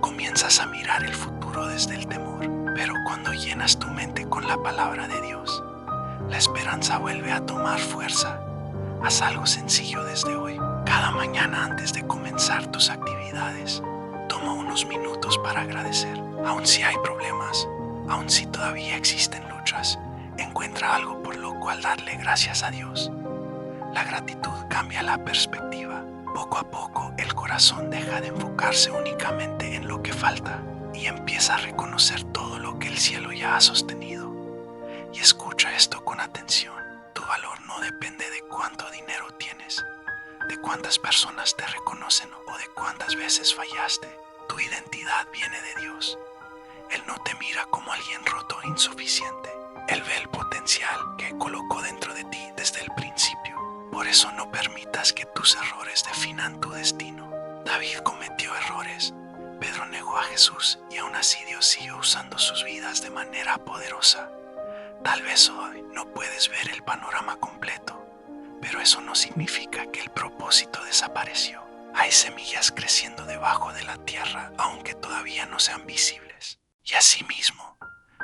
comienzas a mirar el futuro desde el temor. Pero cuando llenas tu mente con la palabra de Dios, la esperanza vuelve a tomar fuerza. Haz algo sencillo desde hoy. Cada mañana antes de comenzar tus actividades, toma unos minutos para agradecer. Aun si hay problemas, aun si todavía existen luchas, encuentra algo por lo cual darle gracias a Dios. La gratitud cambia la perspectiva. Poco a poco el corazón deja de enfocarse únicamente en lo que falta y empieza a reconocer todo lo que el cielo ya ha sostenido. Y escucha esto con atención. Tu valor no depende de cuánto dinero tienes, de cuántas personas te reconocen o de cuántas veces fallaste. Tu identidad viene de Dios. Él no te mira como alguien roto e insuficiente. Él ve el potencial que colocó dentro de ti desde el principio. Por eso no permitas que tus errores definan tu destino. David cometió errores. Pedro negó a Jesús y aún así Dios siguió usando sus vidas de manera poderosa. Tal vez hoy no puedes ver el panorama completo, pero eso no significa que el propósito desapareció. Hay semillas creciendo debajo de la tierra, aunque todavía no sean visibles. Y asimismo,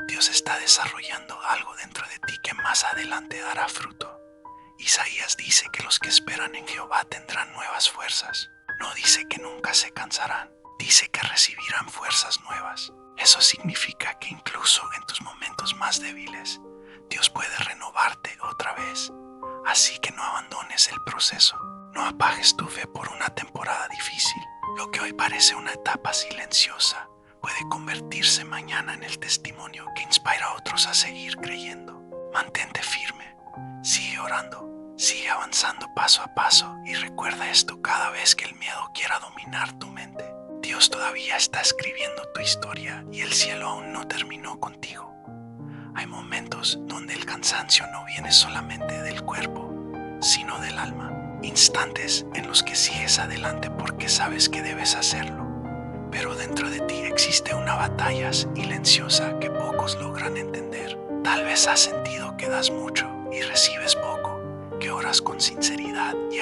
Dios está desarrollando algo dentro de ti que más adelante dará fruto. Isaías dice que los que esperan en Jehová tendrán nuevas fuerzas. No dice que nunca se cansarán, dice que recibirán fuerzas nuevas. Eso significa que incluso en tus momentos más débiles, Dios puede renovarte otra vez. Así que no abandones el proceso. No apagues tu fe por una temporada difícil. Lo que hoy parece una etapa silenciosa puede convertirse mañana en el testimonio que inspira a otros a seguir creyendo. Mantente firme, sigue orando, sigue avanzando paso a paso y recuerda esto cada vez que el miedo quiera dominar tu mente. Dios todavía está escribiendo tu historia y el cielo aún no terminó contigo. Hay momentos donde el cansancio no viene solamente del cuerpo, sino del alma. Instantes en los que sigues adelante porque sabes que debes hacerlo. Pero dentro de ti existe una batalla silenciosa que pocos logran entender. Tal vez has sentido que das mucho y recibes poco, que oras con sinceridad y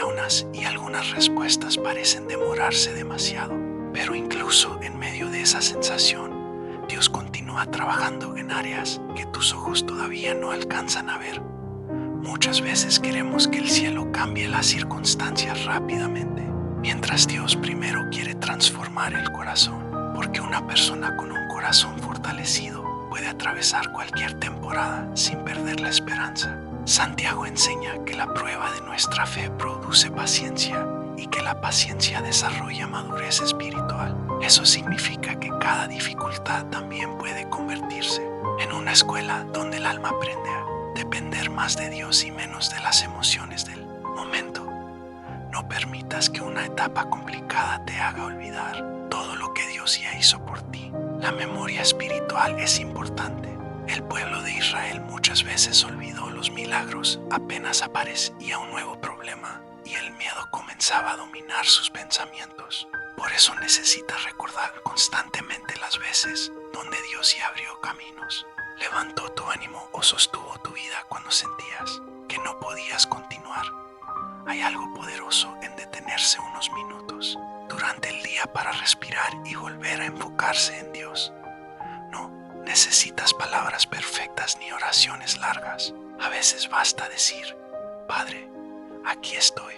algunas respuestas parecen demorarse demasiado. Pero incluso en medio de esa sensación, Dios continúa trabajando en áreas que tus ojos todavía no alcanzan a ver. Muchas veces queremos que el cielo cambie las circunstancias rápidamente, mientras Dios primero quiere transformar el corazón, porque una persona con un corazón fortalecido puede atravesar cualquier temporada sin perder la esperanza. Santiago enseña que la prueba de nuestra fe produce paciencia y que la paciencia desarrolla madurez espiritual. Eso significa que cada dificultad también puede convertirse en una escuela donde el alma aprende a depender más de Dios y menos de las emociones del momento. No permitas que una etapa complicada te haga olvidar todo lo que Dios ya hizo por ti. La memoria espiritual es importante. El pueblo de Israel muchas veces olvidó los milagros apenas aparecía un nuevo problema y el miedo comenzaba a dominar sus pensamientos. Por eso necesitas recordar constantemente las veces donde Dios ya abrió caminos, levantó tu ánimo o sostuvo tu vida cuando sentías que no podías continuar. Hay algo poderoso en detenerse unos minutos durante el día para respirar y volver a enfocarse en Dios. No necesitas palabras perfectas ni oraciones largas. A veces basta decir: Padre, aquí estoy,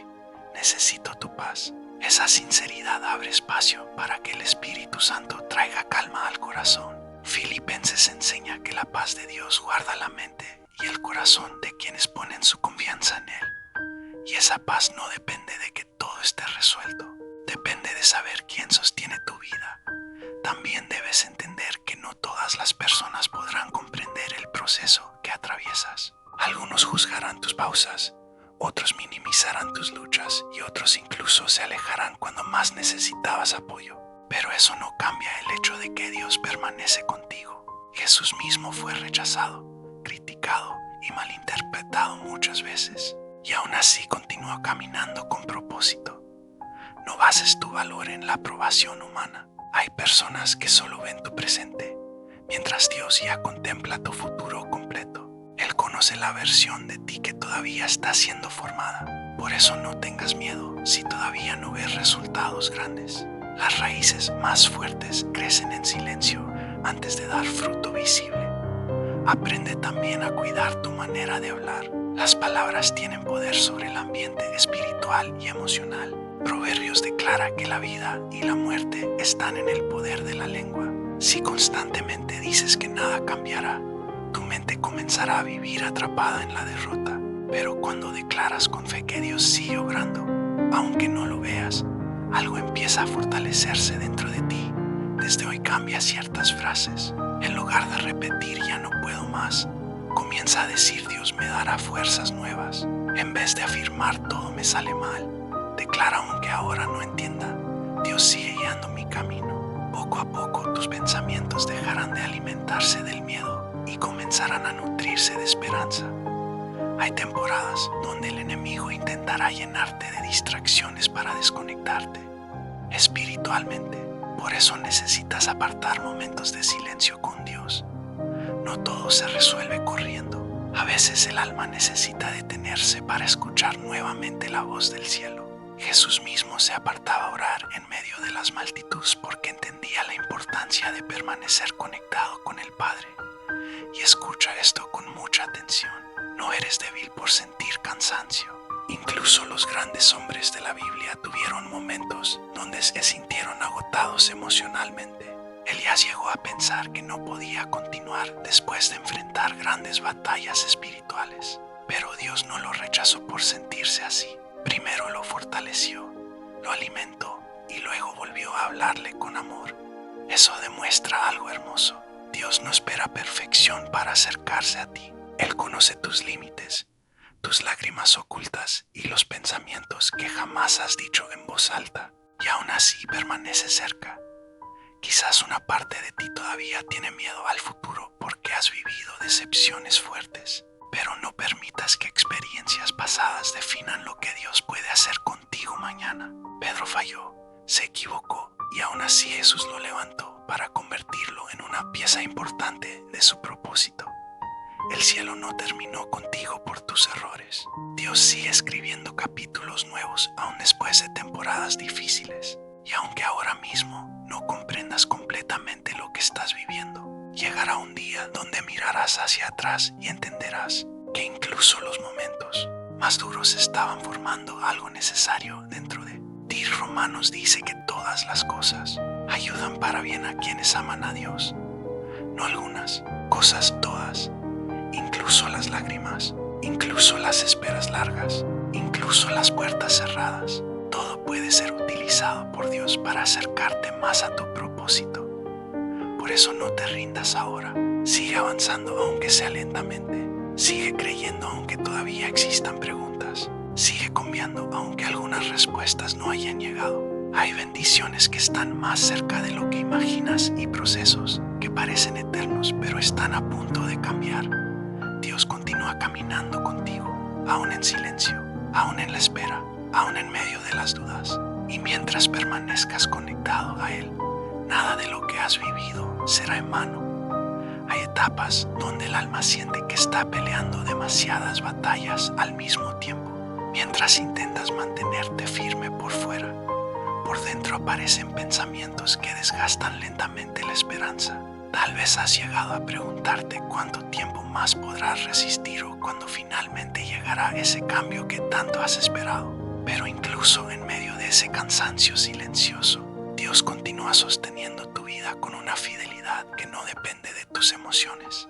necesito tu paz. Esa sinceridad abre espacio para que el Espíritu Santo traiga calma al corazón. Filipenses enseña que la paz de Dios guarda la mente y el corazón de quienes ponen su confianza en Él. Y esa paz no depende de que todo esté resuelto, depende de saber quién sostiene tu vida. También debes entender que no todas las personas podrán comprender el proceso que atraviesas. Algunos juzgarán tus pausas, otros minimizarán tus luchas y otros incluso se alejarán cuando más necesitabas apoyo. Pero eso no cambia el hecho de que Dios permanece contigo. Jesús mismo fue rechazado, criticado y malinterpretado muchas veces, y aún así continuó caminando con propósito. No bases tu valor en la aprobación humana. Hay personas que solo ven tu presente, mientras Dios ya contempla tu futuro completo. Él conoce la versión de ti que todavía está siendo formada. Por eso no tengas miedo si todavía no ves resultados grandes. Las raíces más fuertes crecen en silencio antes de dar fruto visible. Aprende también a cuidar tu manera de hablar. Las palabras tienen poder sobre el ambiente espiritual y emocional. Proverbios declara que la vida y la muerte están en el poder de la lengua. Si constantemente dices que nada cambiará, tu mente comenzará a vivir atrapada en la derrota. Pero cuando declaras con fe que Dios sigue obrando, aunque no lo veas, algo empieza a fortalecerse dentro de ti. Desde hoy cambia ciertas frases. En lugar de repetir "ya no puedo más", comienza a decir "Dios me dará fuerzas nuevas". En vez de afirmar "todo me sale mal", declara aunque ahora no entienda: "Dios sigue guiando mi camino". Poco a poco tus pensamientos dejarán de alimentarse del miedo y comenzarán a nutrirse de esperanza. Hay temporadas donde el enemigo intentará llenarte de distracciones para desconectarte espiritualmente. Por eso necesitas apartar momentos de silencio con Dios. No todo se resuelve corriendo. A veces el alma necesita detenerse para escuchar nuevamente la voz del cielo. Jesús mismo se apartaba a orar en medio de las multitudes porque entendía la importancia de permanecer conectado con el Padre. Y escucha esto con mucha atención. No eres débil por sentir cansancio. Incluso los grandes hombres de la Biblia tuvieron momentos donde se sintieron agotados emocionalmente. Elías llegó a pensar que no podía continuar después de enfrentar grandes batallas espirituales. Pero Dios no lo rechazó por sentirse así. Primero lo fortaleció, lo alimentó y luego volvió a hablarle con amor. Eso demuestra algo hermoso. Dios no espera perfección para acercarse a ti. Él conoce tus límites, tus lágrimas ocultas y los pensamientos que jamás has dicho en voz alta, y aún así permanece cerca. Quizás una parte de ti todavía tiene miedo al futuro porque has vivido decepciones fuertes, pero no permitas que experiencias pasadas definan lo que Dios puede hacer contigo mañana. Pedro falló, se equivocó y aún así Jesús lo levantó para convertirlo en una pieza importante de su propósito. El cielo no terminó contigo por tus errores. Dios sigue escribiendo capítulos nuevos aún después de temporadas difíciles. Y aunque ahora mismo no comprendas completamente lo que estás viviendo, llegará un día donde mirarás hacia atrás y entenderás que incluso los momentos más duros estaban formando algo necesario dentro de ti. Romanos dice que todas las cosas ayudan para bien a quienes aman a Dios. No algunas cosas, todas. Incluso las lágrimas, incluso las esperas largas, incluso las puertas cerradas. Todo puede ser utilizado por Dios para acercarte más a tu propósito. Por eso no te rindas ahora. Sigue avanzando aunque sea lentamente. Sigue creyendo aunque todavía existan preguntas. Sigue confiando aunque algunas respuestas no hayan llegado. Hay bendiciones que están más cerca de lo que imaginas y procesos que parecen eternos pero están a punto de cambiar. Dios continúa caminando contigo, aún en silencio, aún en la espera, aún en medio de las dudas. Y mientras permanezcas conectado a Él, nada de lo que has vivido será en vano. Hay etapas donde el alma siente que está peleando demasiadas batallas al mismo tiempo. Mientras intentas mantenerte firme por fuera, por dentro aparecen pensamientos que desgastan lentamente la esperanza. Tal vez has llegado a preguntarte cuánto tiempo más podrás resistir o cuándo finalmente llegará ese cambio que tanto has esperado. Pero incluso en medio de ese cansancio silencioso, Dios continúa sosteniendo tu vida con una fidelidad que no depende de tus emociones.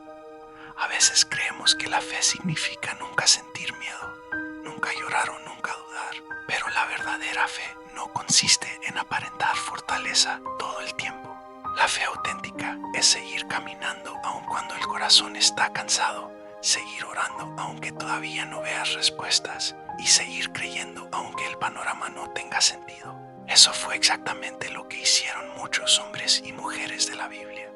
A veces creemos que la fe significa nunca sentir miedo, nunca llorar o nunca dudar. Pero la verdadera fe no consiste en aparentar fortaleza todo el tiempo. La fe auténtica es seguir caminando aun cuando el corazón está cansado, seguir orando aunque todavía no veas respuestas y seguir creyendo aunque el panorama no tenga sentido. Eso fue exactamente lo que hicieron muchos hombres y mujeres de la Biblia.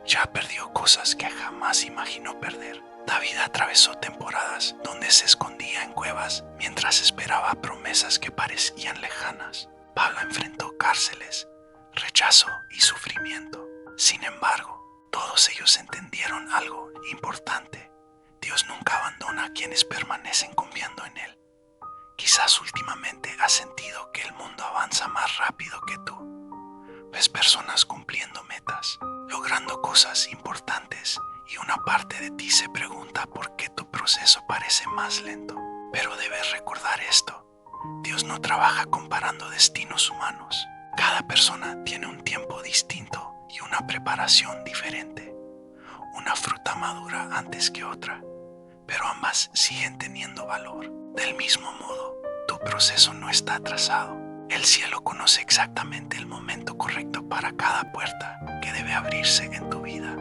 Ya perdió cosas que jamás imaginó perder. David atravesó temporadas donde se escondía en cuevas mientras esperaba promesas que parecían lejanas. Pablo enfrentó cárceles, rechazo y sufrimiento. Sin embargo, todos ellos entendieron algo importante. Dios nunca abandona a quienes permanecen confiando en Él. Quizás últimamente has sentido que el mundo avanza más rápido que tú. Ves personas cumpliendo metas, logrando cosas importantes y una parte de ti se pregunta por qué tu proceso parece más lento. Pero debes recordar esto. Dios no trabaja comparando destinos humanos. Cada persona tiene un tiempo distinto y una preparación diferente. Una fruta madura antes que otra, pero ambas siguen teniendo valor. Del mismo modo, tu proceso no está atrasado. El cielo conoce exactamente el momento correcto para cada puerta que debe abrirse en tu vida.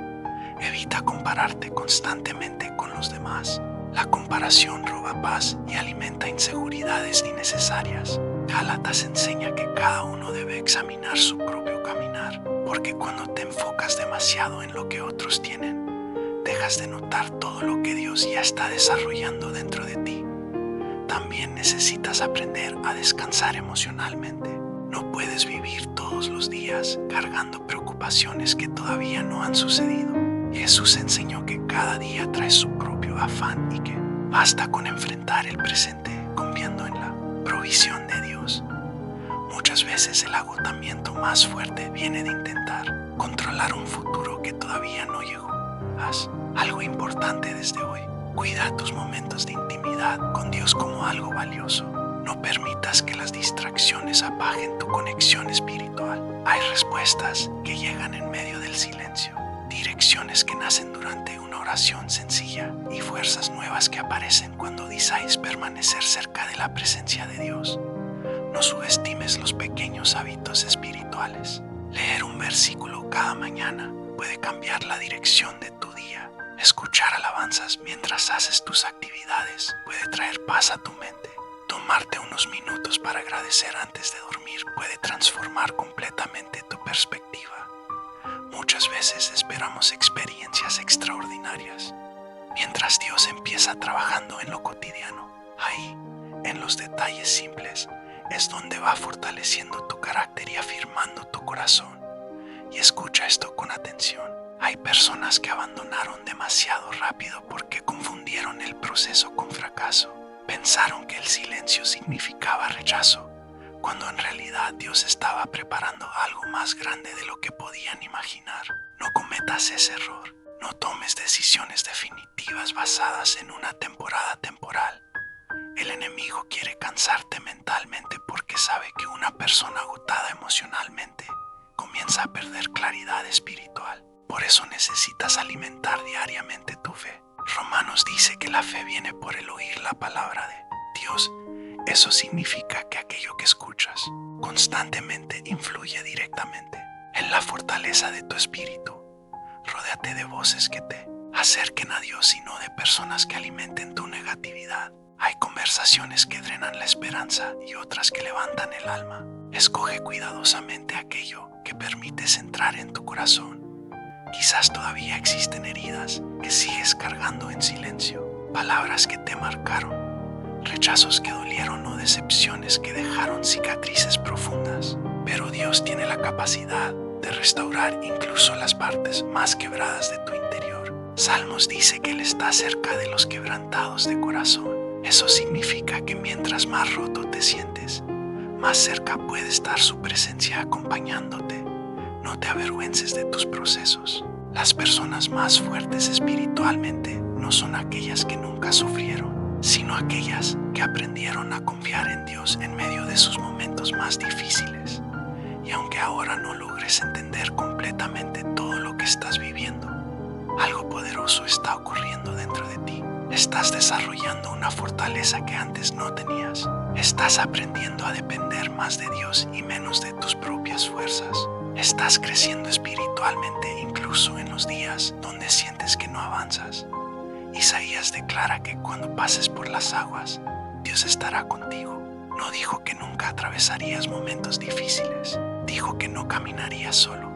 Evita compararte constantemente con los demás. La comparación roba paz y alimenta inseguridades innecesarias. Gálatas enseña que cada uno debe examinar su propio caminar, Porque cuando te enfocas demasiado en lo que otros tienen, dejas de notar todo lo que Dios ya está desarrollando dentro de ti. También necesitas aprender a descansar emocionalmente. No puedes vivir todos los días cargando preocupaciones que todavía no han sucedido. Jesús enseñó que cada día trae su propio afán y que basta con enfrentar el presente confiando en la provisión de Dios. Muchas veces el agotamiento más fuerte viene de intentar controlar un futuro que todavía no llegó. Haz algo importante desde hoy. Cuida tus momentos de intimidad con Dios como algo valioso. No permitas que las distracciones apaguen tu conexión espiritual. Hay respuestas que llegan en medio del silencio, direcciones que nacen durante una oración sencilla y fuerzas nuevas que aparecen cuando deseas permanecer cerca de la presencia de Dios. No subestimes los pequeños hábitos espirituales. Leer un versículo cada mañana puede cambiar la dirección de tu día. Escuchar alabanzas mientras haces tus actividades puede traer paz a tu mente. Tomarte unos minutos para agradecer antes de dormir puede transformar completamente tu perspectiva. Muchas veces esperamos experiencias extraordinarias, mientras Dios empieza trabajando en lo cotidiano. Ahí, en los detalles simples, es donde va fortaleciendo tu carácter y afirmando tu corazón. Y escucha esto con atención. Hay personas que abandonaron demasiado rápido porque confundieron el proceso con fracaso. Pensaron que el silencio significaba rechazo, cuando en realidad Dios estaba preparando algo más grande de lo que podían imaginar. No cometas ese error. No tomes decisiones definitivas basadas en una temporada temporal. El enemigo quiere cansarte mentalmente porque sabe que una persona agotada emocionalmente comienza a perder claridad espiritual. Por eso necesitas alimentar diariamente tu fe. Romanos dice que la fe viene por el oír la palabra de Dios. Eso significa que aquello que escuchas constantemente influye directamente en la fortaleza de tu espíritu. Ródeate de voces que te acerquen a Dios y no de personas que alimenten tu negatividad. Hay conversaciones que drenan la esperanza y otras que levantan el alma. Escoge cuidadosamente aquello que permites entrar en tu corazón. Quizás todavía existen heridas que sigues cargando en silencio, palabras que te marcaron, rechazos que dolieron o decepciones que dejaron cicatrices profundas. Pero Dios tiene la capacidad de restaurar incluso las partes más quebradas de tu interior. Salmos dice que Él está cerca de los quebrantados de corazón. Eso significa que mientras más roto te sientes, más cerca puede estar su presencia acompañándote. No te avergüences de tus procesos. Las personas más fuertes espiritualmente no son aquellas que nunca sufrieron, sino aquellas que aprendieron a confiar en Dios en medio de sus momentos más difíciles. Y aunque ahora no logres entender completamente todo lo que estás viviendo, algo poderoso está ocurriendo dentro de ti. Estás desarrollando una fortaleza que antes no tenías. Estás aprendiendo a depender más de Dios y menos de tus propias fuerzas. Estás creciendo espiritualmente incluso en los días donde sientes que no avanzas. Isaías declara que cuando pases por las aguas, Dios estará contigo. No dijo que nunca atravesarías momentos difíciles. Dijo que no caminarías solo.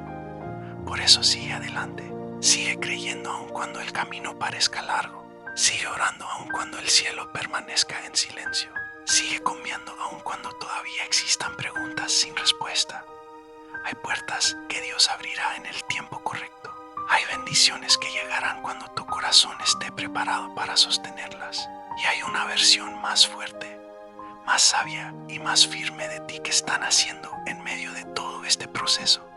Por eso sigue adelante. Sigue creyendo aun cuando el camino parezca largo. Sigue orando aun cuando el cielo permanezca en silencio. Sigue confiando aun cuando todavía existan preguntas sin respuesta. Hay puertas que Dios abrirá en el tiempo correcto. Hay bendiciones que llegarán cuando tu corazón esté preparado para sostenerlas. Y hay una versión más fuerte, más sabia y más firme de ti que está naciendo en medio de todo este proceso.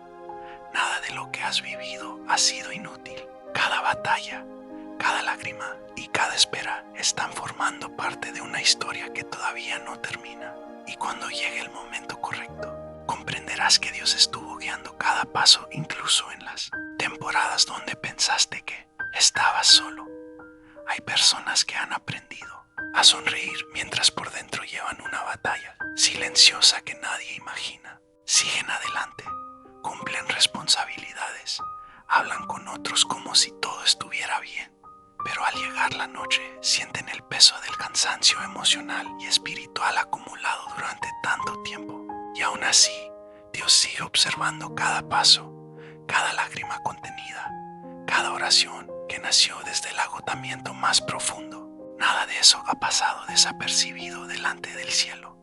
Nada de lo que has vivido ha sido inútil. Cada batalla, cada lágrima y cada espera están formando parte de una historia que todavía no termina. Y cuando llegue el momento correcto, comprenderás que Dios estuvo guiando cada paso, incluso en las temporadas donde pensaste que estabas solo. Hay personas que han aprendido a sonreír mientras por dentro llevan una batalla silenciosa que nadie imagina. Siguen adelante, cumplen responsabilidades, hablan con otros como si todo estuviera bien. Pero al llegar la noche, sienten el peso del cansancio emocional y espiritual acumulado durante tanto tiempo. Y aún así, Dios sigue observando cada paso, cada lágrima contenida, cada oración que nació desde el agotamiento más profundo. Nada de eso ha pasado desapercibido delante del cielo.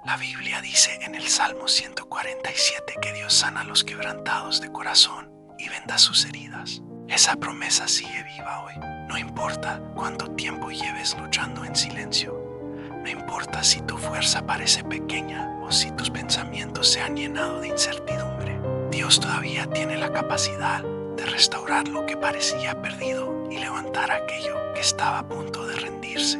La Biblia dice en el Salmo 147 que Dios sana a los quebrantados de corazón y venda sus heridas. Esa promesa sigue viva hoy. No importa cuánto tiempo lleves luchando en silencio. No importa si tu fuerza parece pequeña o si tus pensamientos se han llenado de incertidumbre. Dios todavía tiene la capacidad de restaurar lo que parecía perdido y levantar aquello que estaba a punto de rendirse.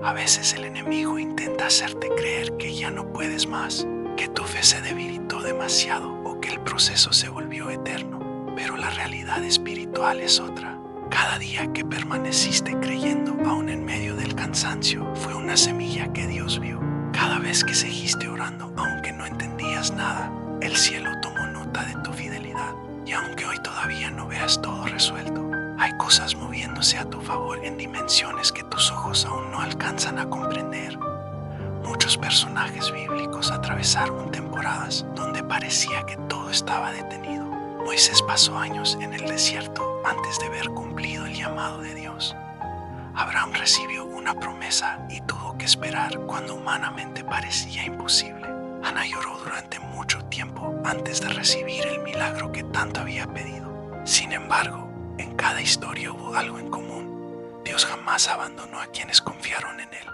A veces el enemigo intenta hacerte creer que ya no puedes más, que tu fe se debilitó demasiado o que el proceso se volvió eterno. Pero la realidad espiritual es otra. Cada día que permaneciste creyendo aún en medio del cansancio fue una semilla que Dios vio. Cada vez que seguiste orando aunque no entendías nada, el cielo tomó nota de tu fidelidad. Y aunque hoy todavía no veas todo resuelto, hay cosas moviéndose a tu favor en dimensiones que tus ojos aún no alcanzan a comprender. Muchos personajes bíblicos atravesaron temporadas donde parecía que todo estaba detenido. Moisés pasó años en el desierto antes de ver cumplido el llamado de Dios. Abraham recibió una promesa y tuvo que esperar cuando humanamente parecía imposible. Ana lloró durante mucho tiempo antes de recibir el milagro que tanto había pedido. Sin embargo, en cada historia hubo algo en común. Dios jamás abandonó a quienes confiaron en Él.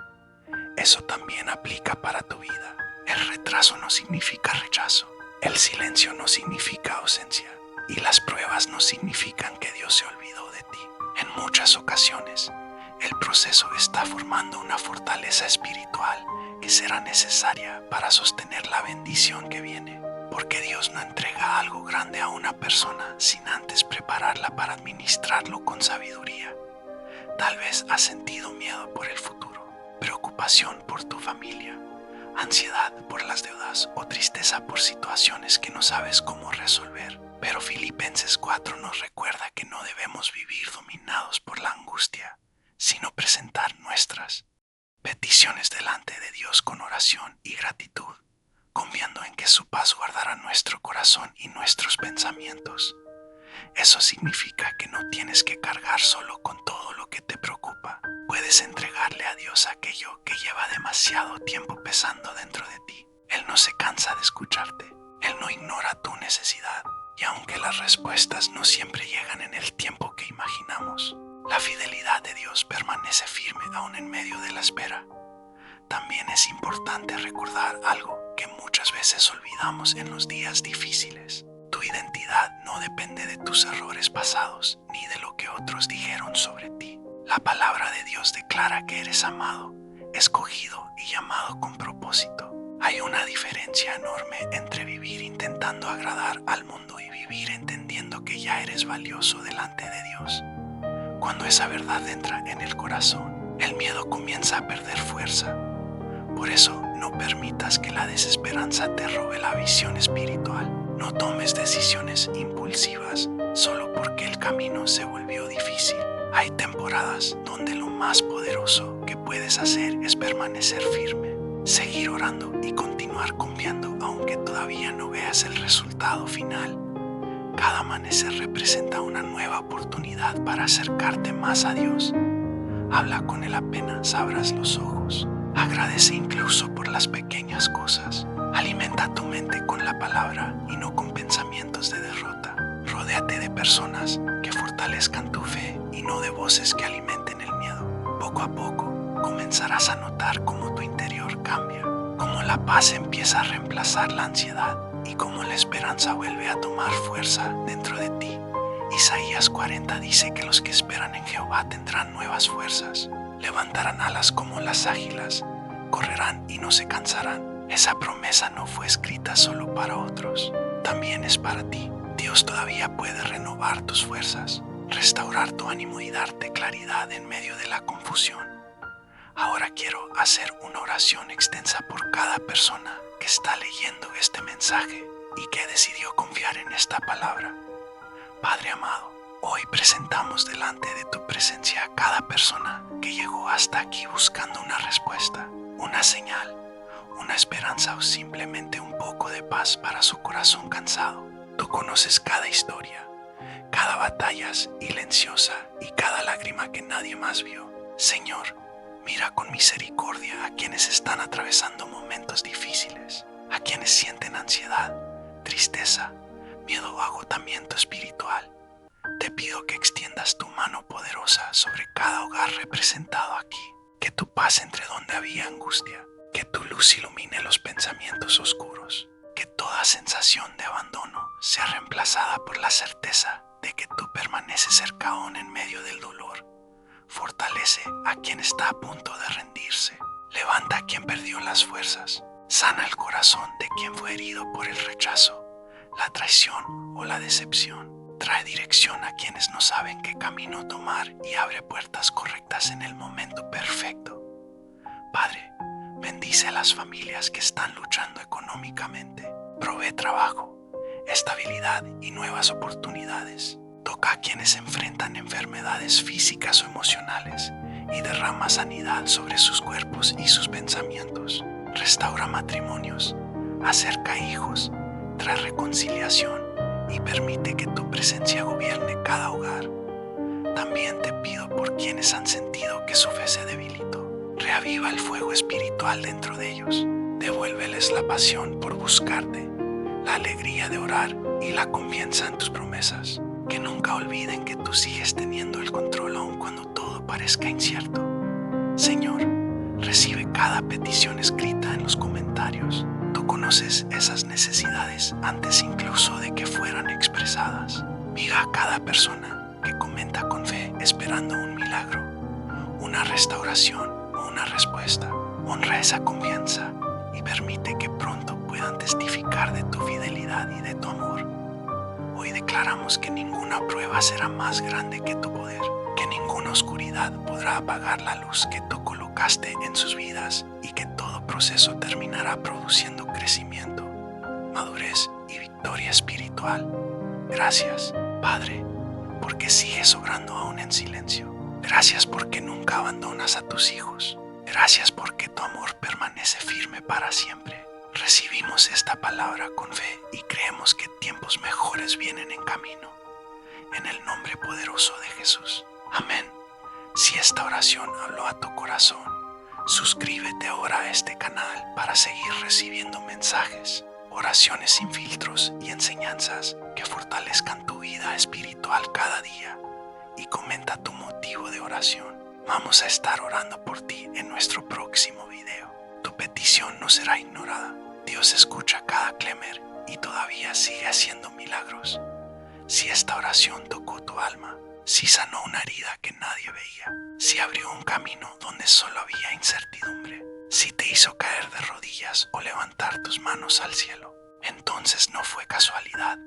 Eso también aplica para tu vida. El retraso no significa rechazo. El silencio no significa ausencia. Y las pruebas no significan que Dios se olvidó de ti. En muchas ocasiones, el proceso está formando una fortaleza espiritual que será necesaria para sostener la bendición que viene. Porque Dios no entrega algo grande a una persona sin antes prepararla para administrarlo con sabiduría. Tal vez has sentido miedo por el futuro, preocupación por tu familia, ansiedad por las deudas o tristeza por situaciones que no sabes cómo resolver. Pero Filipenses 4 nos recuerda que no debemos vivir dominados por la angustia, sino presentar nuestras peticiones delante de Dios con oración y gratitud, confiando en que su paz guardará nuestro corazón y nuestros pensamientos. Eso significa que no tienes que cargar solo con todo lo que te preocupa. Puedes entregarle a Dios aquello que lleva demasiado tiempo pesando dentro de ti. Él no se cansa de escucharte. Él no ignora tu necesidad. Y aunque las respuestas no siempre llegan en el tiempo que imaginamos, la fidelidad de Dios permanece firme aún en medio de la espera. También es importante recordar algo que muchas veces olvidamos en los días difíciles. Tu identidad no depende de tus errores pasados ni de lo que otros dijeron sobre ti. La palabra de Dios declara que eres amado, escogido y llamado con propósito. Hay una diferencia enorme entre vivir intentando agradar al mundo y vivir entendiendo que ya eres valioso delante de Dios. Cuando esa verdad entra en el corazón, el miedo comienza a perder fuerza. Por eso, no permitas que la desesperanza te robe la visión espiritual. No tomes decisiones impulsivas solo porque el camino se volvió difícil. Hay temporadas donde lo más poderoso que puedes hacer es permanecer firme, seguir orando y continuar confiando aunque todavía no veas el resultado final. Cada amanecer representa una nueva oportunidad para acercarte más a Dios. Habla con Él apenas abras los ojos. Agradece incluso por las pequeñas cosas. Alimenta tu mente con la palabra y no con pensamientos de derrota. Rodéate de personas que fortalezcan tu fe y no de voces que alimenten el miedo. Poco a poco comenzarás a notar cómo tu interior cambia, cómo la paz empieza a reemplazar la ansiedad y cómo la esperanza vuelve a tomar fuerza dentro de ti. Isaías 40 dice que los que esperan en Jehová tendrán nuevas fuerzas, levantarán alas como las águilas, correrán y no se cansarán. Esa promesa no fue escrita solo para otros, también es para ti. Dios todavía puede renovar tus fuerzas, restaurar tu ánimo y darte claridad en medio de la confusión. Ahora quiero hacer una oración extensa por cada persona que está leyendo este mensaje y que decidió confiar en esta palabra. Padre amado, hoy presentamos delante de tu presencia a cada persona que llegó hasta aquí buscando una respuesta, una señal, una esperanza o simplemente un poco de paz para su corazón cansado. Tú conoces cada historia, cada batalla silenciosa y cada lágrima que nadie más vio. Señor, mira con misericordia a quienes están atravesando momentos difíciles, a quienes sienten ansiedad, tristeza, miedo o agotamiento espiritual. Te pido que extiendas tu mano poderosa sobre cada hogar representado aquí, que tu paz entre donde había angustia, que tu luz ilumine los pensamientos oscuros, que toda sensación de abandono sea reemplazada por la certeza de que tú permaneces cerca aún en medio del dolor. Fortalece a quien está a punto de rendirse, levanta a quien perdió las fuerzas, sana el corazón de quien fue herido por el rechazo, la traición o la decepción. Trae dirección a quienes no saben qué camino tomar y abre puertas correctas en el momento perfecto. Padre, bendice a las familias que están luchando económicamente. Provee trabajo, estabilidad y nuevas oportunidades. Toca a quienes enfrentan enfermedades físicas o emocionales y derrama sanidad sobre sus cuerpos y sus pensamientos. Restaura matrimonios, acerca hijos, trae reconciliación y permite que tu presencia gobierne cada hogar. También te pido por quienes han sentido que su fe se debilitó. Reaviva el fuego espiritual dentro de ellos. Devuélveles la pasión por buscarte, la alegría de orar y la confianza en tus promesas. Que nunca olviden que tú sigues teniendo el control aun cuando todo parezca incierto. Señor, recibe cada petición escrita en los comentarios. Tú conoces esas necesidades antes incluso de que fueran expresadas. Mira a cada persona que comenta con fe esperando un milagro, una restauración o una respuesta. Honra esa confianza y permite que pronto puedan testificar de tu fidelidad y de tu amor. Hoy declaramos que ninguna prueba será más grande que tu poder, que ninguna oscuridad podrá apagar la luz que tú colocaste en sus vidas y que todo proceso terminará produciendo crecimiento, madurez y victoria espiritual. Gracias, Padre, porque sigues obrando aún en silencio. Gracias porque nunca abandonas a tus hijos. Gracias porque tu amor permanece firme para siempre. Recibimos esta palabra con fe y creemos que tiempos mejores vienen en camino. En el nombre poderoso de Jesús. Amén. Si esta oración habló a tu corazón, suscríbete ahora a este canal para seguir recibiendo mensajes, oraciones sin filtros y enseñanzas que fortalezcan tu vida espiritual cada día. Y comenta tu motivo de oración. Vamos a estar orando por ti en nuestro próximo video. Tu petición no será ignorada. Dios escucha cada clamor y todavía sigue haciendo milagros. Si esta oración tocó tu alma, si sanó una herida que nadie veía, si abrió un camino donde solo había incertidumbre, si te hizo caer de rodillas o levantar tus manos al cielo, entonces no fue casualidad.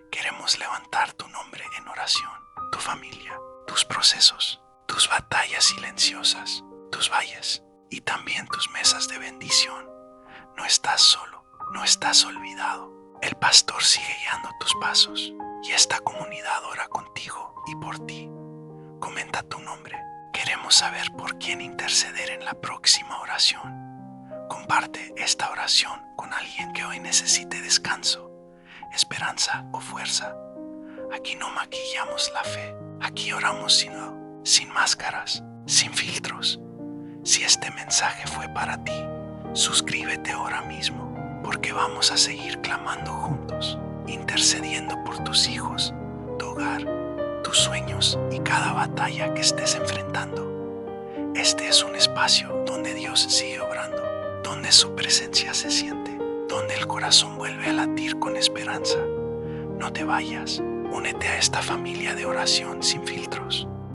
Queremos levantar tu nombre en oración, tu familia, tus procesos, tus batallas silenciosas, tus valles y también tus mesas de bendición. No estás solo, no estás olvidado. El pastor sigue guiando tus pasos y esta comunidad ora contigo y por ti. Comenta tu nombre. Queremos saber por quién interceder en la próxima oración. Comparte esta oración con alguien que hoy necesite descanso, esperanza o fuerza. Aquí no maquillamos la fe. Aquí oramos sin máscaras, sin filtros. Si este mensaje fue para ti, suscríbete ahora mismo, porque vamos a seguir clamando juntos, intercediendo por tus hijos, tu hogar, tus sueños y cada batalla que estés enfrentando. Este es un espacio donde Dios sigue obrando, donde su presencia se siente, donde el corazón vuelve a latir con esperanza. No te vayas, únete a esta familia de oración sin filtros.